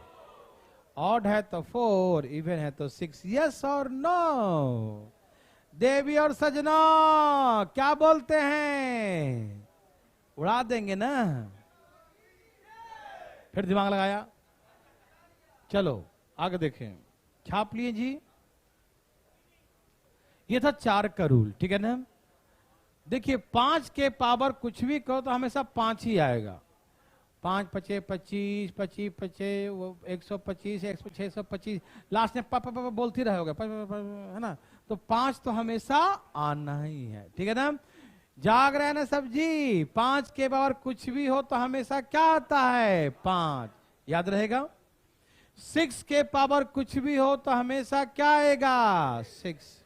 ऑड है तो 4, इवन है तो 6। यस और नो? देवी और सजना क्या बोलते हैं? उड़ा देंगे ना? फिर दिमाग लगाया। चलो आगे देखें, छाप लिए जी। ये था 4 का रूल, ठीक है ना? देखिए 5 के पावर कुछ भी कहो तो हमेशा 5 ही आएगा। 5 5 25 25 25 125 625, लास्ट में पापा पापा बोलती रहोगे, है ना? तो 5 तो हमेशा आना ही है, ठीक है ना? जाग रहे हैं ना सब जी? 5 के पावर कुछ भी हो तो हमेशा क्या आता है? 5। याद रहेगा? 6 के पावर कुछ भी हो तो हमेशा क्या आएगा? 6।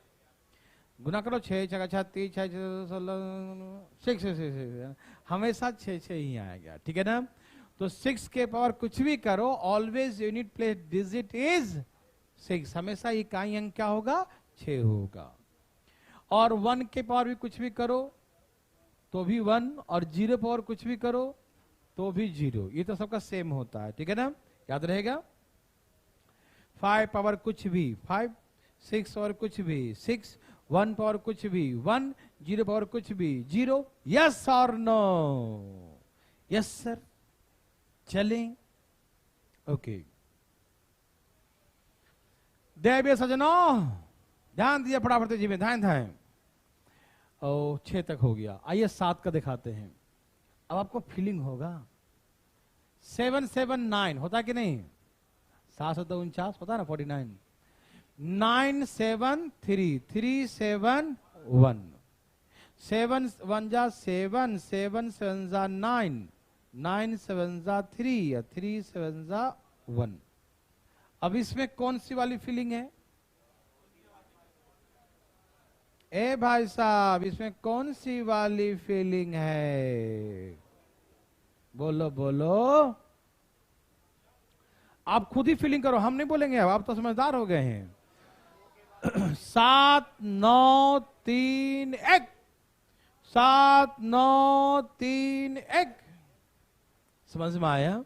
गुना करो, 6 6 36 6 16 6 हमेशा 6 6 ही आएगा, ठीक है ना? तो 6 के पावर कुछ भी करो, always unit place digit is 6। हमेशा इकाई अंक क्या होगा? 6 होगा। और 1 के पावर भी कुछ भी करो तो भी 1, और 0 पावर कुछ भी करो तो भी 0। ये तो सबका सेम होता है, ठीक है ना? याद रहेगा? 5 पावर कुछ भी 5, 6 पावर कुछ भी 6, 1 पावर कुछ भी 1, 0 पावर कुछ भी 0। यस और नो? Yes sir. चलें, ओके। देवी सजनों ध्यान दीजिए, फटाफट जी में ध्यान ध्यान। 6 तक हो गया। आइए 7 का दिखाते हैं। अब आपको फीलिंग होगा। 7 7 9 होता कि नहीं? 7 7 49 होता है ना? 49। 9 7 3 3 7 1 7 1 जा 7 7 7 जा 9 9 7 जा 3 3 7 जा 1। अब इसमें कौन सी वाली फीलिंग है? ए भाई साहब, इसमें कौन सी वाली फीलिंग है? बोलो बोलो। आप खुद ही फीलिंग करो, हम नहीं बोलेंगे। अब आप तो समझदार हो गए हैं। 7 9 3 1 7 9 3 1। समझ में आया?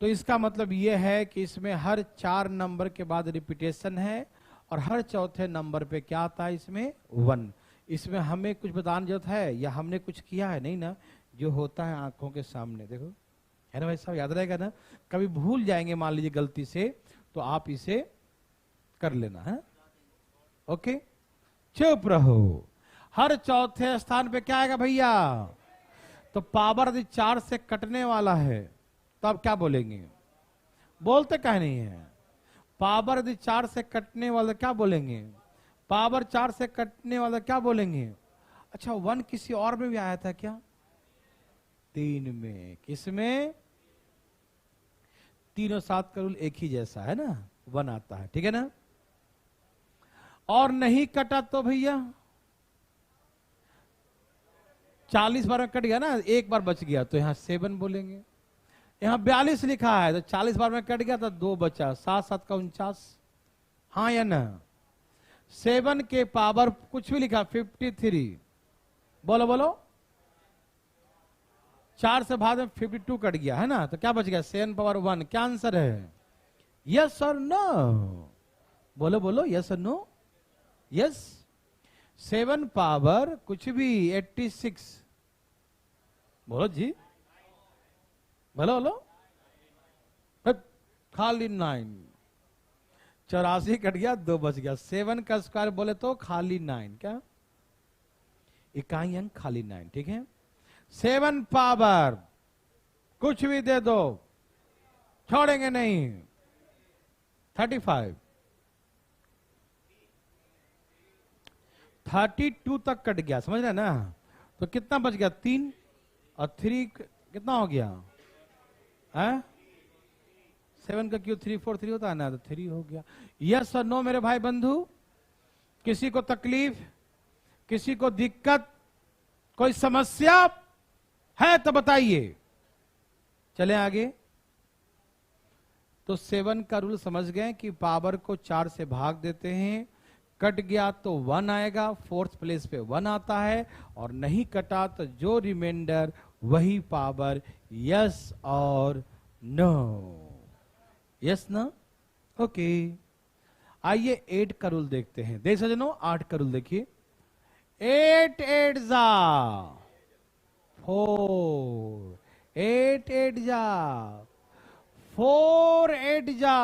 तो इसका मतलब यह है कि इसमें हर 4 नंबर के बाद रिपीटेशन है और हर चौथे नंबर पे क्या आता है? इसमें 1। इसमें हमें कुछ बताने की जरूरत है या हमने कुछ किया है? नहीं ना, जो होता है आंखों के सामने देखो, है ना भाई साहब? याद रहेगा ना? कभी भूल जाएंगे मान लीजिए गलती से तो आप इसे कर लेना है। ओके, चुप रहो। हर चौथे स्थान पे क्या आएगा भैया? तो पावर यदि 4 से कटने वाला है तो आप क्या बोलेंगे? बोलते कह नहीं है। पावर यदि 4 से कटने वाला क्या बोलेंगे? पावर 4 से कटने वाला क्या बोलेंगे? अच्छा, 1 किसी और में भी आया था क्या? 3 में। किसमें? 3 और 7 का रूल एक ही जैसा है ना, 1 आता है, ठीक है ना। और नहीं कटा तो भैया 40 बार में कट गया ना, एक बार बच गया तो यहां 7 बोलेंगे। यहां 42 लिखा है तो 40 बार में कट गया तो 2 बचा, 7 7 का 49। हाँ या ना? 7 के पावर कुछ भी लिखा 53। बोलो बोलो। 4 से भाग में 52 कट गया है ना, तो क्या बच गया? 7 पावर 1। क्या आंसर है? यस और नो? बोलो बोलो, यस और नो? यस। 7 पावर कुछ भी 86। बोलो जी, बोलो बोलो। खाली 9। 84 कट गया, 2 बच गया। 7 का स्क्वायर बोले तो खाली 9। क्या? इकाई अंक खाली 9, ठीक है। 7 पावर कुछ भी दे दो, छोड़ेंगे नहीं। 35। 32 तक कट गया, समझ रहे ना? तो कितना बच गया? 3 और 3 कितना हो गया? 7 का क्यों 3 4 3 होता है ना, तो 3 हो गया। यस और नो मेरे भाई बंधु? किसी को तकलीफ, किसी को दिक्कत, कोई समस्या है तो बताइए। चले आगे। तो 7 का रूल समझ गए कि पावर को 4 से भाग देते हैं, कट गया तो 1 आएगा, 4th प्लेस पे 1 आता है, और नहीं कटा तो जो रिमाइंडर वही पावर। यस और नो? यस ना? ओके। आइए 8 का रूल देखते हैं। देख सजनो, 8 का रूल देखिए। 8 8 जा 4, 8 8 जा 4, 8 जा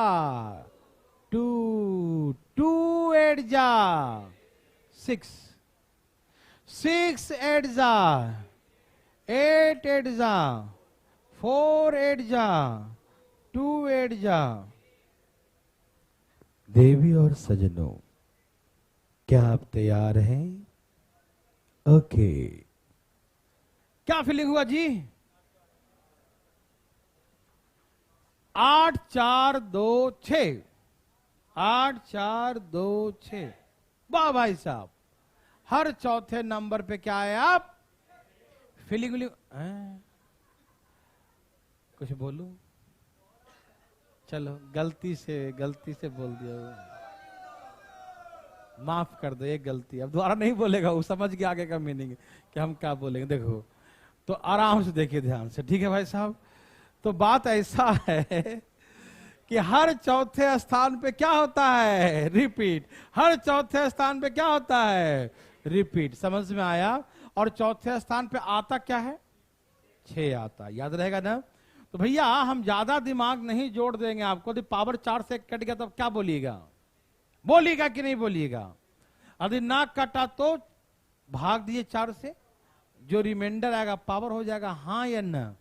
2, 2 8 जा 6, 6 8 जा 8 8 जा 4 8 जा 2 8 जा। देवी और सजनों, क्या आप तैयार हैं? ओके। क्या फीलिंग हुआ जी? 8 4 2 6, 8 4 2 6। वाह भाई साहब, हर चौथे नंबर पे क्या है आप? फीलिंग विलिंग कुछ बोलूं? चलो, गलती से बोल दिया, माफ कर दो, एक गलती। अब दोबारा नहीं बोलेगा, वो समझ गया आगे का मीनिंग कि हम क्या बोलेंगे। देखो तो आराम से देखिए, ध्यान से, ठीक है भाई साहब। तो बात ऐसा है कि हर चौथे स्थान पे क्या होता है? रिपीट। हर चौथे स्थान पे क्या होता है? रिपीट। समझ में आया? और चौथे स्थान पे आता क्या है? 6 आता, याद रहेगा ना? तो भैया हम ज्यादा दिमाग नहीं जोड़ देंगे आपको। यदि पावर 4 से कट गया तब क्या बोलिएगा? बोलिएगा कि नहीं बोलिएगा? यदि ना कटा तो भाग दिए 4 से, जो रिमाइंडर आएगा पावर हो जाएगा। हाँ या ना?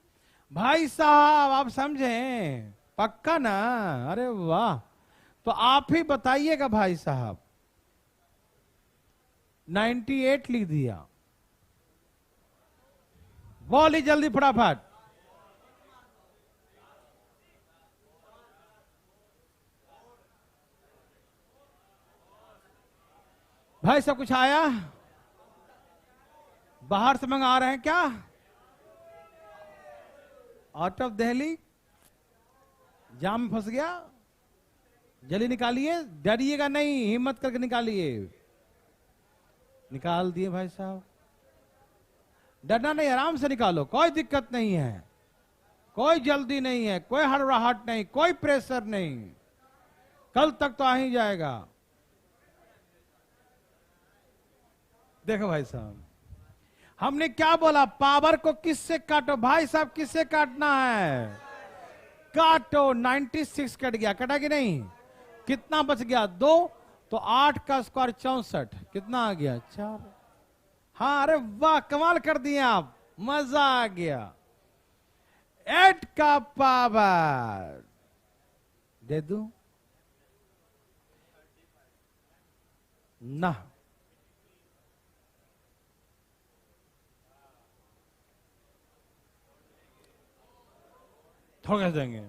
भाई साहब आप समझें? पक्का ना? अरे वाह। तो आप ही बताइएगा भाई साहब। 98 लिख दिया, बोली जल्दी फटाफट। भाई सब कुछ आया? बाहर से मंगा रहे हैं क्या? आउट ऑफ दिल्ली जाम में फंस गया? जल्दी निकालिए, डरिएगा नहीं, हिम्मत करके निकालिए। निकाल दिए भाई साहब। डरना नहीं, आराम से निकालो, कोई दिक्कत नहीं है, कोई जल्दी नहीं है, कोई हड़बड़ाहट नहीं, कोई प्रेशर नहीं। कल तक तो आ ही जाएगा। देखो भाई साहब, हमने क्या बोला? पावर को किससे काटो भाई साहब? किससे काटना है? काटो। 96 कट गया, कटा कि नहीं? कितना बच गया? 2। तो 8 का स्क्वायर 64, कितना आ गया? 4। हाँ, अरे वाह, कमाल कर दिए आप, मजा आ गया। 8 का पावर दे दूं ना? थोड़ा देंगे।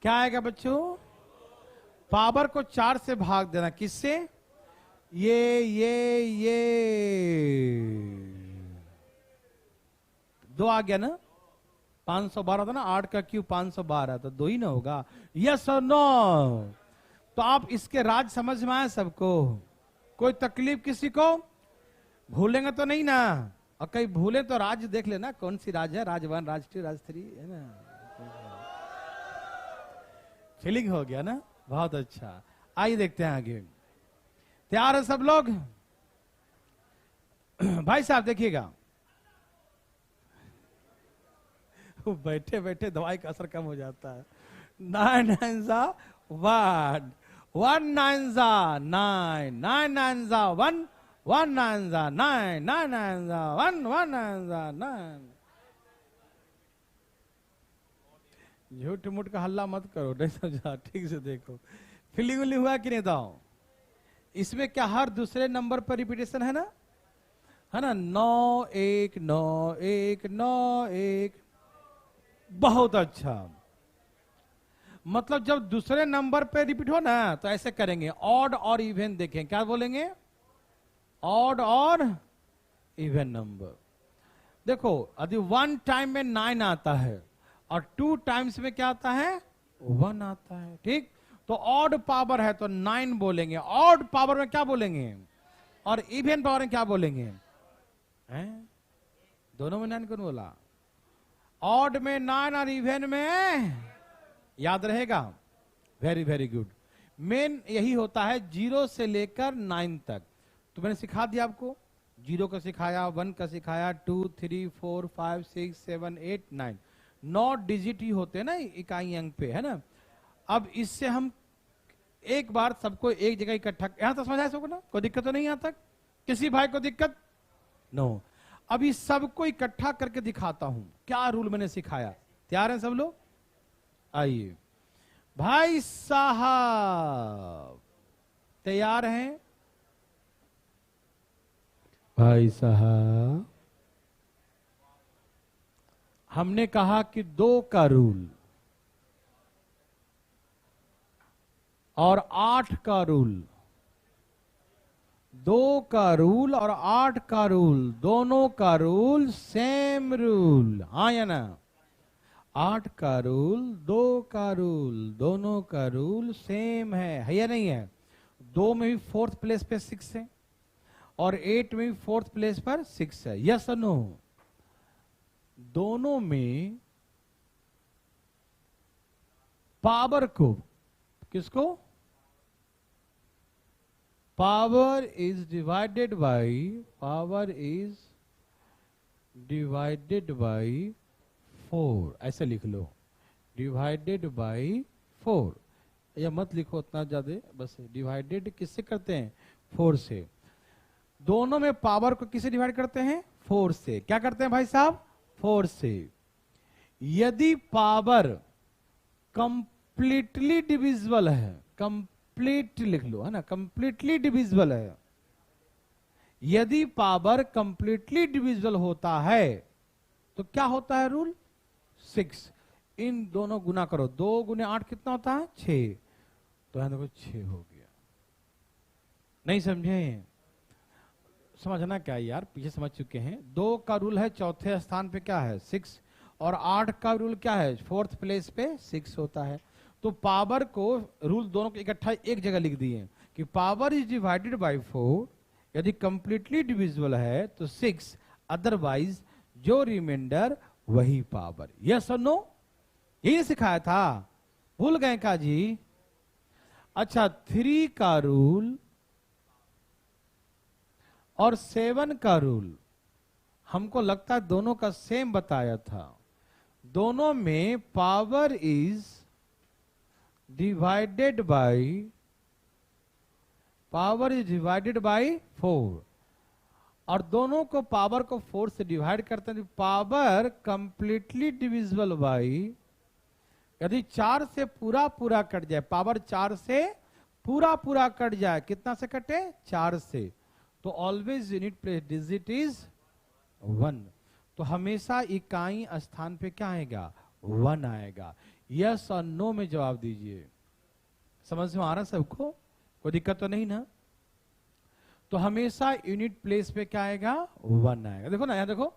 क्या आएगा बच्चों? पावर को 4 से भाग देना। किससे? ये 2 आ गया ना? 512 था ना, 8 का क्यूब 512, तो 2 ही ना होगा? यस और नो? तो आप इसके राज समझ में आए सबको? कोई तकलीफ किसी को? भूलेंगे तो नहीं ना? और कहीं भूले तो राज देख लेना, कौन सी राज है, राज 1, राज 2, राज 3, है ना? फीलिंग हो गया ना? बहुत अच्छा। आइए देखते हैं आगे। तैयार है सब लोग? भाई साहब देखिएगा, बैठे बैठे दवाई का असर कम हो जाता है। 9 9 जा 1, 1 9 जा 9, 9 9 जा 1, 1 9 जा 9, 9 9 जा 1, 1 9 जा 9। झूठ मूठ का हल्ला मत करो, नहीं समझा? ठीक से देखो, फीलिंग विलिंग हुआ कि नहीं? दाओ इसमें क्या हर दूसरे नंबर पर रिपीटेशन है ना? है ना? 9 1 9 1 9 1। बहुत अच्छा। मतलब जब दूसरे नंबर पे रिपीट हो ना, तो ऐसे करेंगे, ऑड और इवन। देखें क्या बोलेंगे? ऑड और इवन नंबर। देखो, यदि 1 टाइम में 9 आता है और 2 टाइम्स में क्या आता है? 1 आता है। ठीक, तो ऑड पावर है तो 9 बोलेंगे। ऑड पावर में क्या बोलेंगे? और इवन पावर में क्या बोलेंगे? हैं? दोनों में 9 कौन बोला? ऑड में 9 और इवन में, याद रहेगा? Very very good. मेन यही होता है 0 से लेकर 9 तक। तो मैंने सिखा दिया आपको, 0 का सिखाया, 1 का सिखाया, 2 3 4 5 6 7 8 9। 9 डिजिट ही होते हैं ना इकाई अंक पे, है ना? अब इससे हम एक बार सबको एक जगह इकट्ठा, यहां तक समझ आया सबको ना? कोई दिक्कत तो नहीं यहां तक? किसी भाई को दिक्कत? नो। अभी सबको इकट्ठा करके दिखाता हूं क्या रूल मैंने सिखाया। तैयार हैं सब लोग? आइए भाई साहब, तैयार हैं? भाई साहब, हमने कहा कि 2 का रूल और 8 का रूल, 2 का रूल और 8 का रूल, दोनों का रूल सेम रूल, हाँ या ना? 8 का रूल, 2 का रूल, दोनों का रूल सेम है या नहीं है? 2 में भी 4th प्लेस पे 6 है और 8 में भी 4th प्लेस पर 6 है। यस और नो? दोनों में पावर को, किसको? पावर इज डिवाइडेड बाई 4, ऐसे लिख लो, डिवाइडेड बाई 4। या मत लिखो उतना ज्यादा, बस डिवाइडेड किससे करते हैं? 4 से। दोनों में पावर को किससे डिवाइड करते हैं? 4 से। क्या करते हैं भाई साहब? 4 से। यदि पावर कंप्लीटली डिविजिबल है, कंप्लीट लिख लो, है ना? कंप्लीटली डिविजिबल है। यदि पावर कंप्लीटली डिविजिबल होता है तो क्या होता है रूल? 6। इन दोनों गुना करो, 2 गुने 8 कितना होता है? 6। तो यहां देखो 6 हो गया। नहीं समझे? समझना क्या यार, पीछे समझ चुके हैं। 2 का रूल है चौथे स्थान पे क्या है? 6। और 8 का रूल क्या है? 4th प्लेस पे 6 होता है। तो पावर को, रूल दोनों को इकट्ठा एक जगह लिख दिए कि पावर इज डिवाइडेड बाय 4। यदि कंप्लीटली डिविजिबल है तो 6, अदरवाइज जो रिमाइंडर वही पावर। यस और नो? यही सिखाया था, भूल गए का जी? अच्छा, 3 का रूल और 7 का रूल हमको लगता है दोनों का सेम बताया था। दोनों में power is divided by, power is divided by 4, और दोनों को पावर को 4 से डिवाइड करते हैं, पावर कंप्लीटली डिविजिबल बाई, यदि 4 से पूरा पूरा कट जाए, पावर 4 से पूरा पूरा कट जाए, कितना से कटे? 4 से, तो always unit place digit is 1, तो हमेशा इकाई स्थान पे क्या आएगा? 1 आएगा। यस और नो में जवाब दीजिए। समझ में आ रहा सबको? कोई दिक्कत तो नहीं ना? तो हमेशा यूनिट प्लेस पे क्या आएगा? 1 आएगा। देखो ना, यहां देखो,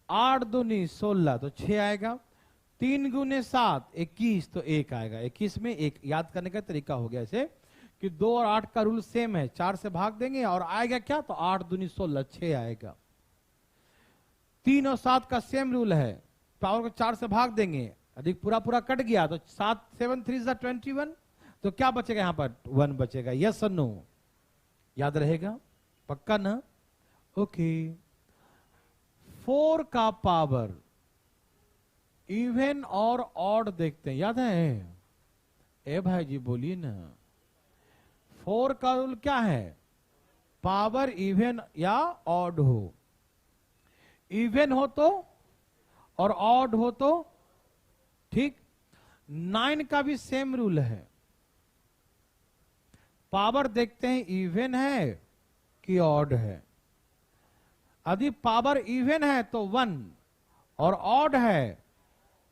8 दूनी 16 तो 6 आएगा, 3 गुने 7 21 तो 1 आएगा। 21 में 1 याद करने का तरीका हो गया ऐसे कि 2 और 8 का रूल सेम है, 4 से भाग देंगे और आएगा क्या? तो 8 दूनी 16 6 आएगा। 3 और 7 का सेम रूल है, पावर को 4 से भाग देंगे, अधिक पूरा पूरा कट गया तो 7 7 3 21, तो क्या बचेगा? यहां पर 1 बचेगा। यस और नो? याद रहेगा? पक्का ना? ओके। 4 का पावर इवन और ऑड देखते हैं, याद है? ए भाई जी बोलिए ना। 4 का रूल क्या है? पावर इवन या ऑड हो, इवन हो तो और ऑड हो तो ठीक। 9 का भी सेम रूल है, पावर देखते हैं इवन है कि ऑड है। यदि पावर इवन है तो 1 और ऑड है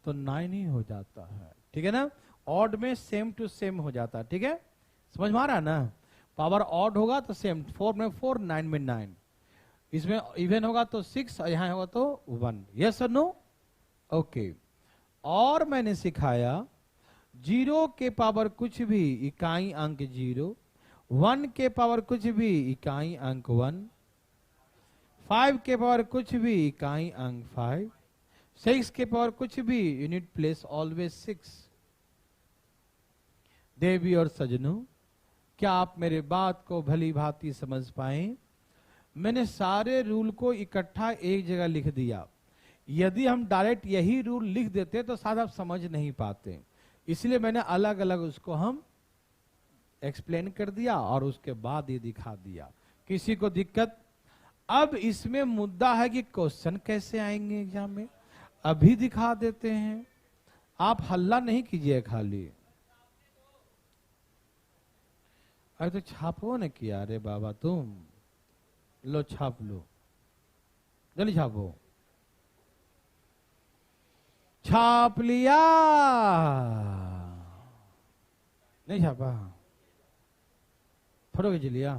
तो 9 ही हो जाता है, ठीक है ना? ऑड में सेम टू सेम हो जाता है, ठीक है? समझ में आ रहा है ना? पावर ऑड होगा तो सेम, 4 में 4, 9 में 9, इसमें इवन होगा तो 6 और यहां होगा तो 1। यस और नो? ओके। और मैंने सिखाया 0 के पावर कुछ भी इकाई अंक 0, 1 के पावर कुछ भी इकाई अंक 1, 5 के पावर कुछ भी इकाई अंक 5, 6 के पावर कुछ भी यूनिट प्लेस ऑलवेज 6। देवी और सजनों, क्या आप मेरे बात को भली भांति समझ पाए? मैंने सारे रूल को इकट्ठा एक जगह लिख दिया। यदि हम डायरेक्ट यही रूल लिख देते तो शायद आप समझ नहीं पाते, इसलिए मैंने अलग अलग उसको हम एक्सप्लेन कर दिया और उसके बाद ये दिखा दिया। किसी को दिक्कत? अब इसमें मुद्दा है कि क्वेश्चन कैसे आएंगे एग्जाम में, अभी दिखा देते हैं। आप हल्ला नहीं कीजिए खाली। अरे तो छापो न किया रे बाबा, तुम लो छाप लो, जल्दी छापो। छाप लिया? नहीं छापा? फोटो खींच लिया?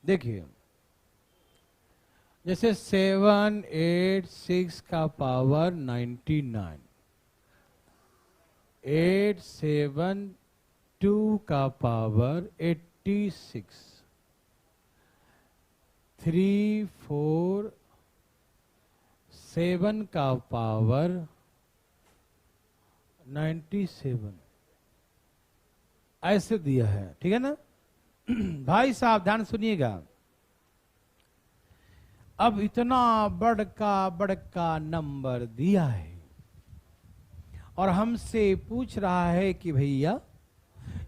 देखिए, जैसे 7 8 6 का पावर 99, 8 7 2 का पावर 86, 3 4 7 का पावर 97, ऐसे दिया है, ठीक है ना? भाई साहब ध्यान सुनिएगा। अब इतना बड़का बड़का नंबर दिया है और हमसे पूछ रहा है कि भैया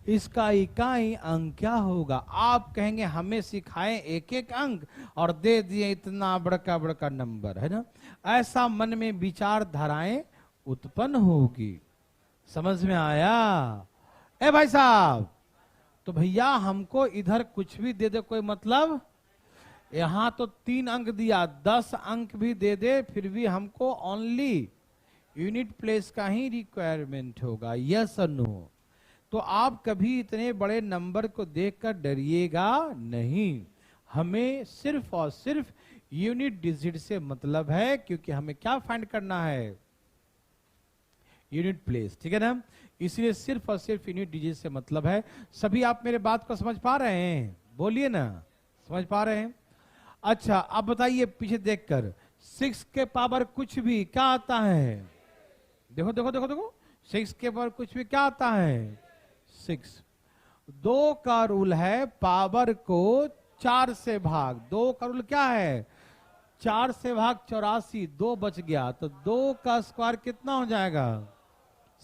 इसका इकाई अंक क्या होगा। आप कहेंगे हमें सिखाएं एक एक अंक और दे दिए इतना बड़का बड़का नंबर, है ना? ऐसा मन में विचारधाराएं उत्पन्न होगी। समझ में आया? ए भाई साहब, तो भैया हमको इधर कुछ भी दे दे कोई मतलब, यहां तो 3 अंक दिया, 10 अंक भी दे दे फिर भी हमको ओनली यूनिट प्लेस का ही रिक्वायरमेंट होगा। यस और नो? तो आप कभी इतने बड़े नंबर को देखकर डरिएगा नहीं, हमें सिर्फ और सिर्फ यूनिट डिजिट से मतलब है, क्योंकि हमें क्या फाइंड करना है? यूनिट प्लेस, ठीक है ना? इसलिए सिर्फ और सिर्फ यूनिट डिजिट से मतलब है। सभी आप मेरे बात को समझ पा रहे हैं? बोलिए ना, समझ पा रहे हैं? अच्छा, अब बताइए पीछे देखकर, 6 के पावर कुछ भी क्या आता है? देखो देखो देखो देखो, 6 के पावर कुछ भी क्या आता है? 6। 2 का रूल है पावर को 4 से भाग, 2 का रूल क्या है? 4 से भाग 84, 2 बच गया, तो 2 का स्क्वायर कितना हो जाएगा?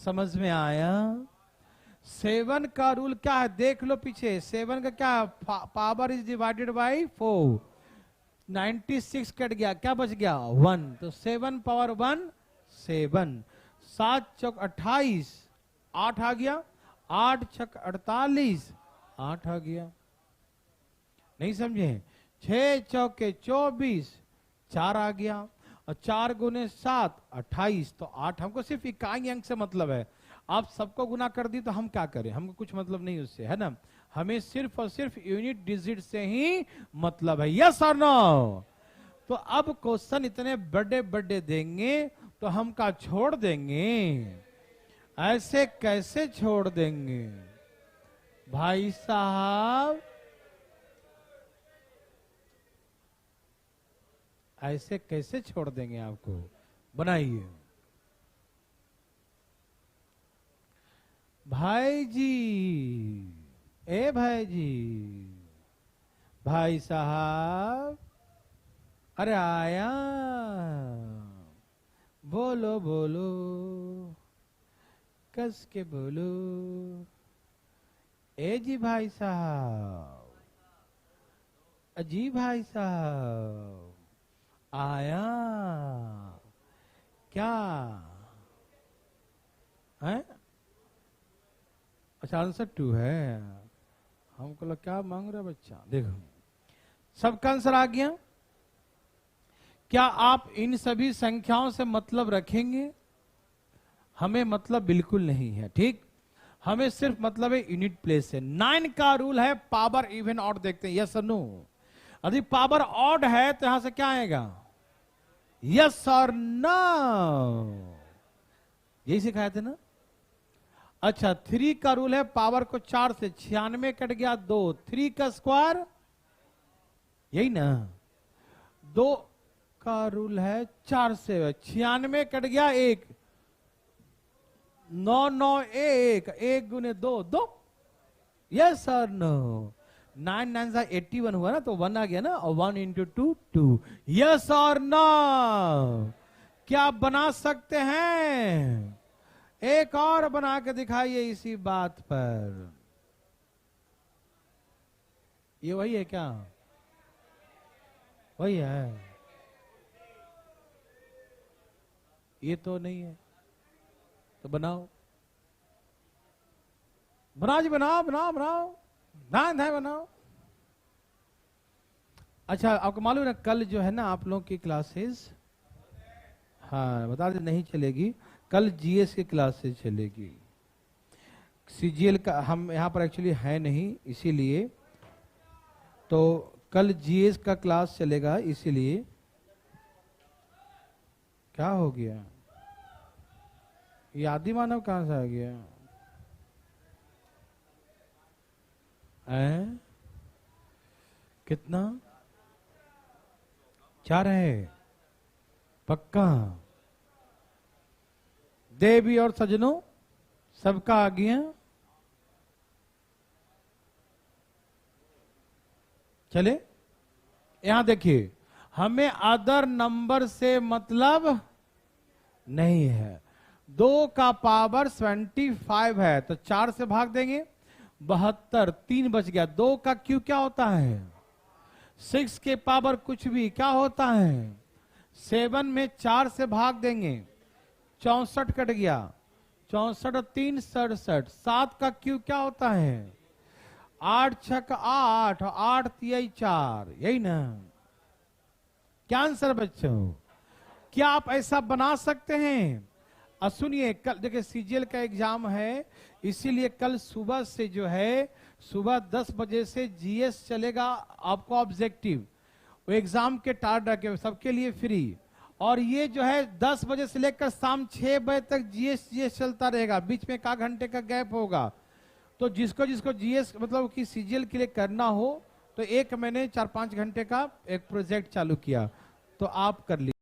समझ में आया? 7 का रूल क्या है देख लो पीछे। 7 का क्या? Power is divided by 4। 96 cut गया, क्या बच गया? 1। तो 7 पावर 1 7। 7 चौक 28, 8 आ गया। 8 छक 48, 8 आ गया। नहीं समझे? 6 चौके 24, 4 आ गया। और 4 गुने 7 28। तो 8 हमको सिर्फ इकाई अंक से मतलब है। आप सबको गुना कर दी तो हम क्या करें, हमको कुछ मतलब नहीं उससे, है ना। हमें सिर्फ और सिर्फ यूनिट डिजिट से ही मतलब है। यस और नो? तो अब क्वेश्चन इतने बड़े बड़े देंगे तो हम क्या छोड़ देंगे? ऐसे कैसे छोड़ देंगे भाई साहब? ऐसे कैसे छोड़ देंगे आपको? बनाइए भाई जी। ए भाई जी, भाई साहब, अरे आया, बोलो बोलो, कस के बोलो। ए जी भाई साहब, अजी भाई साहब, आया क्या है? अच्छा आंसर 2 है। हमको लगा क्या मांग रहा बच्चा। देखो सबका आंसर आ गया। क्या आप इन सभी संख्याओं से मतलब रखेंगे? हमें मतलब बिल्कुल नहीं है, ठीक। हमें सिर्फ मतलब है यूनिट प्लेस से। 9 का रूल है पावर इवन ऑड। देखते हैं यस और नो। यदि पावर ऑड है तो यहां से क्या आएगा? यस और नो। यही सिखाए थे ना। अच्छा 3 का रूल है पावर को 4 से 96 कट गया 2। 3 का स्क्वायर, यही ना। 2 का रूल है 4 से 96 कट गया 1। 9 9 1, 1 गुने 2 2। यस और नो? 9 9 से 81 हुआ ना, तो 1 आ गया ना। और 1 इंटू 2 2। यस और नो? क्या आप बना सकते हैं? एक और बना के दिखाइए इसी बात पर। ये वही है क्या? वही है? ये तो नहीं है। तो बनाओ बनाओ जी, बनाओ बनाओ बनाओ, ध्यान है बनाओ। अच्छा आपको मालूम है कल जो है ना आप लोगों की क्लासेस, हाँ बता दे, नहीं चलेगी कल। जीएस की क्लासेस चलेगी। सीजीएल का हम यहाँ पर एक्चुअली है नहीं, इसीलिए तो कल जीएस का क्लास चलेगा। इसीलिए क्या हो गया? ये आदि मानव कहां से आ गया? कितना? 4 है पक्का? देवी और सजनों सबका आ गया। चले यहां देखिए, हमें अदर नंबर से मतलब नहीं है। 2 का पावर 25 है तो 4 से भाग देंगे 72। 3 बच गया। 2 का क्यू क्या होता है? 6 के पावर कुछ भी क्या होता है? 7 में 4 से भाग देंगे 64 कट गया। 64 और 3 67। 7 का क्यू क्या होता है? 8 6 8 और 8 3 4। यही ना? क्या आंसर बच्चों? क्या आप ऐसा बना सकते हैं? सुनिए कल देखिए सीजीएल का एग्जाम है, इसीलिए कल सुबह से जो है सुबह 10 बजे से जीएस चलेगा आपको ऑब्जेक्टिव। वो एग्जाम के टारगेट रखे सबके लिए फ्री। और ये जो है 10 बजे से लेकर शाम 6 बजे तक जीएस चलता रहेगा। बीच में 1 घंटे का गैप होगा। तो जिसको जिसको जीएस मतलब कि सीजीएल के लिए करना हो तो एक मैंने 4-5 घंटे का एक प्रोजेक्ट चालू किया, तो आप कर लीजिए।